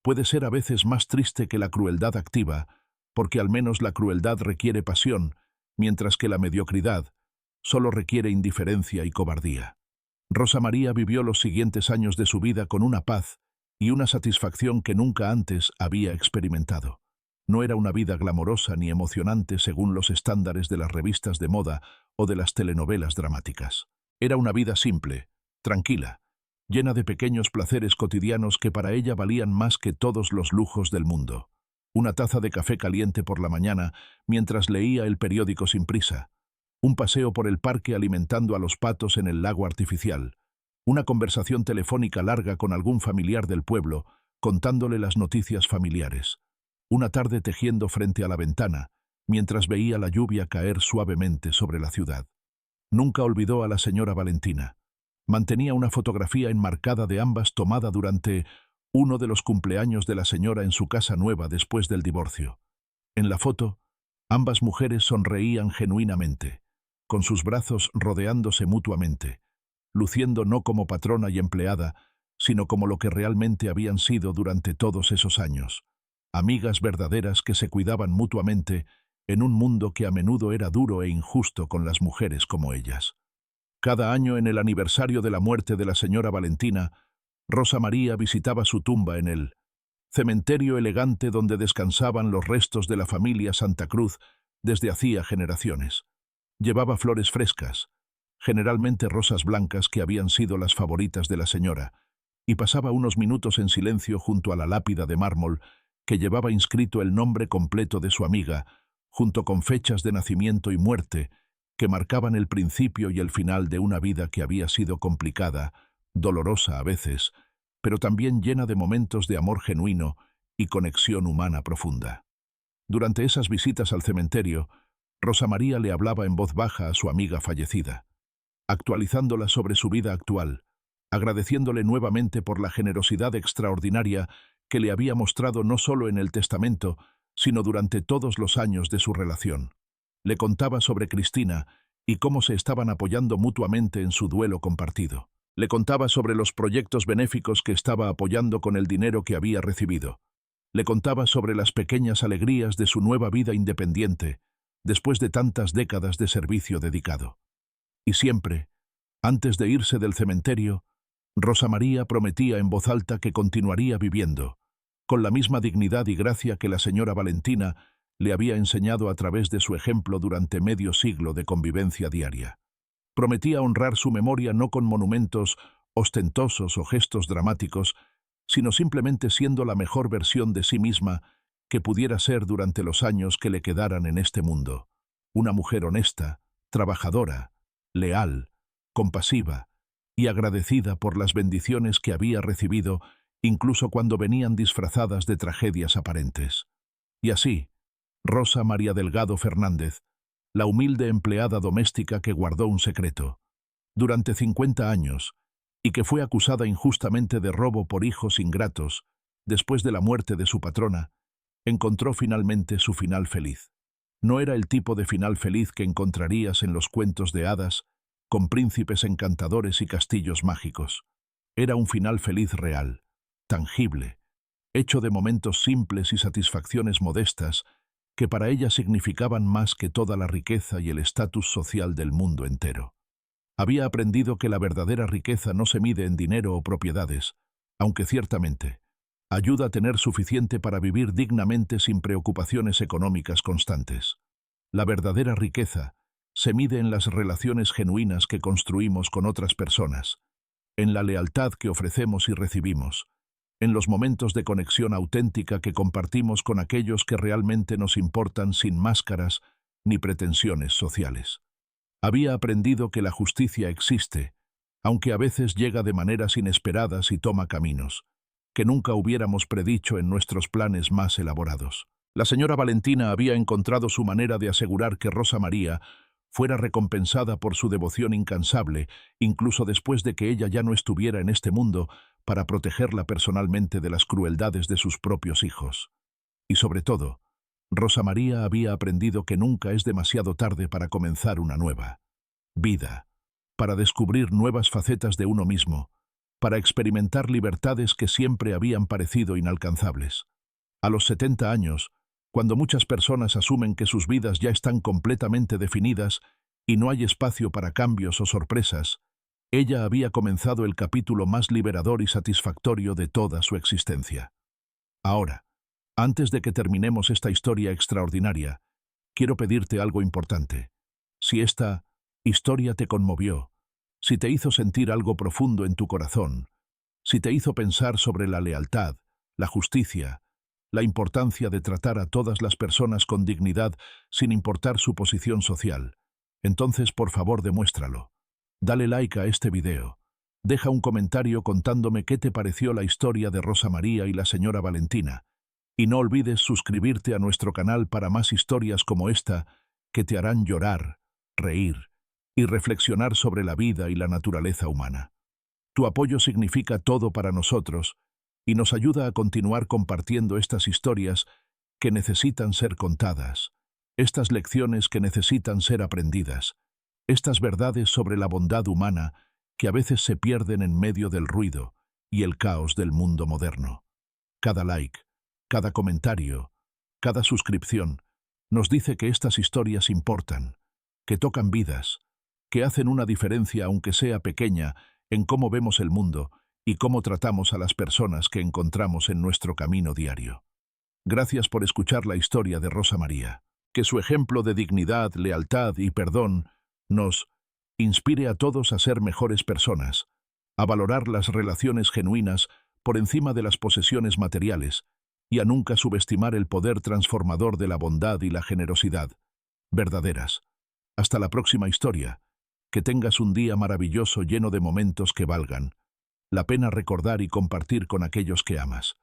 puede ser a veces más triste que la crueldad activa, porque al menos la crueldad requiere pasión, mientras que la mediocridad solo requiere indiferencia y cobardía. Rosa María vivió los siguientes años de su vida con una paz y una satisfacción que nunca antes había experimentado. No era una vida glamorosa ni emocionante según los estándares de las revistas de moda o de las telenovelas dramáticas. Era una vida simple, tranquila, llena de pequeños placeres cotidianos que para ella valían más que todos los lujos del mundo. Una taza de café caliente por la mañana mientras leía el periódico sin prisa. Un paseo por el parque alimentando a los patos en el lago artificial. Una conversación telefónica larga con algún familiar del pueblo, contándole las noticias familiares. Una tarde tejiendo frente a la ventana, mientras veía la lluvia caer suavemente sobre la ciudad. Nunca olvidó a la señora Valentina. Mantenía una fotografía enmarcada de ambas tomada durante uno de los cumpleaños de la señora en su casa nueva después del divorcio. En la foto, ambas mujeres sonreían genuinamente, con sus brazos rodeándose mutuamente, luciendo no como patrona y empleada, sino como lo que realmente habían sido durante todos esos años, amigas verdaderas que se cuidaban mutuamente en un mundo que a menudo era duro e injusto con las mujeres como ellas. Cada año, en el aniversario de la muerte de la señora Valentina, Rosa María visitaba su tumba en el cementerio elegante donde descansaban los restos de la familia Santa Cruz desde hacía generaciones. Llevaba flores frescas, generalmente rosas blancas que habían sido las favoritas de la señora, y pasaba unos minutos en silencio junto a la lápida de mármol que llevaba inscrito el nombre completo de su amiga, junto con fechas de nacimiento y muerte que marcaban el principio y el final de una vida que había sido complicada, dolorosa a veces, pero también llena de momentos de amor genuino y conexión humana profunda. Durante esas visitas al cementerio, Rosa María le hablaba en voz baja a su amiga fallecida, actualizándola sobre su vida actual, agradeciéndole nuevamente por la generosidad extraordinaria que le había mostrado no solo en el testamento, sino durante todos los años de su relación. Le contaba sobre Cristina y cómo se estaban apoyando mutuamente en su duelo compartido. Le contaba sobre los proyectos benéficos que estaba apoyando con el dinero que había recibido. Le contaba sobre las pequeñas alegrías de su nueva vida independiente, después de tantas décadas de servicio dedicado. Y siempre, antes de irse del cementerio, Rosa María prometía en voz alta que continuaría viviendo, con la misma dignidad y gracia que la señora Valentina le había enseñado a través de su ejemplo durante medio siglo de convivencia diaria. Prometía honrar su memoria no con monumentos ostentosos o gestos dramáticos, sino simplemente siendo la mejor versión de sí misma que pudiera ser durante los años que le quedaran en este mundo. Una mujer honesta, trabajadora, leal, compasiva y agradecida por las bendiciones que había recibido, incluso cuando venían disfrazadas de tragedias aparentes. Y así, Rosa María Delgado Fernández, la humilde empleada doméstica que guardó un secreto durante 50 años y que fue acusada injustamente de robo por hijos ingratos después de la muerte de su patrona, encontró finalmente su final feliz. No era el tipo de final feliz que encontrarías en los cuentos de hadas, con príncipes encantadores y castillos mágicos. Era un final feliz real, tangible, hecho de momentos simples y satisfacciones modestas que para ella significaban más que toda la riqueza y el estatus social del mundo entero. Había aprendido que la verdadera riqueza no se mide en dinero o propiedades, aunque ciertamente ayuda a tener suficiente para vivir dignamente sin preocupaciones económicas constantes. La verdadera riqueza se mide en las relaciones genuinas que construimos con otras personas, en la lealtad que ofrecemos y recibimos, en los momentos de conexión auténtica que compartimos con aquellos que realmente nos importan sin máscaras ni pretensiones sociales. Había aprendido que la justicia existe, aunque a veces llega de maneras inesperadas y toma caminos que nunca hubiéramos predicho en nuestros planes más elaborados. La señora Valentina había encontrado su manera de asegurar que Rosa María fuera recompensada por su devoción incansable, incluso después de que ella ya no estuviera en este mundo, para protegerla personalmente de las crueldades de sus propios hijos. Y sobre todo, Rosa María había aprendido que nunca es demasiado tarde para comenzar una nueva vida, para descubrir nuevas facetas de uno mismo, para experimentar libertades que siempre habían parecido inalcanzables. A los 70 años, cuando muchas personas asumen que sus vidas ya están completamente definidas y no hay espacio para cambios o sorpresas, ella había comenzado el capítulo más liberador y satisfactorio de toda su existencia. Ahora, antes de que terminemos esta historia extraordinaria, quiero pedirte algo importante. Si esta historia te conmovió, si te hizo sentir algo profundo en tu corazón, si te hizo pensar sobre la lealtad, la justicia, la importancia de tratar a todas las personas con dignidad sin importar su posición social, entonces por favor demuéstralo. Dale like a este video. Deja un comentario contándome qué te pareció la historia de Rosa María y la señora Valentina. Y no olvides suscribirte a nuestro canal para más historias como esta que te harán llorar, reír y reflexionar sobre la vida y la naturaleza humana. Tu apoyo significa todo para nosotros y nos ayuda a continuar compartiendo estas historias que necesitan ser contadas, estas lecciones que necesitan ser aprendidas, estas verdades sobre la bondad humana que a veces se pierden en medio del ruido y el caos del mundo moderno. Cada like, cada comentario, cada suscripción, nos dice que estas historias importan, que tocan vidas, que hacen una diferencia aunque sea pequeña en cómo vemos el mundo y cómo tratamos a las personas que encontramos en nuestro camino diario. Gracias por escuchar la historia de Rosa María. Que su ejemplo de dignidad, lealtad y perdón nos inspire a todos a ser mejores personas, a valorar las relaciones genuinas por encima de las posesiones materiales y a nunca subestimar el poder transformador de la bondad y la generosidad verdaderas. Hasta la próxima historia. Que tengas un día maravilloso lleno de momentos que valgan la pena recordar y compartir con aquellos que amas.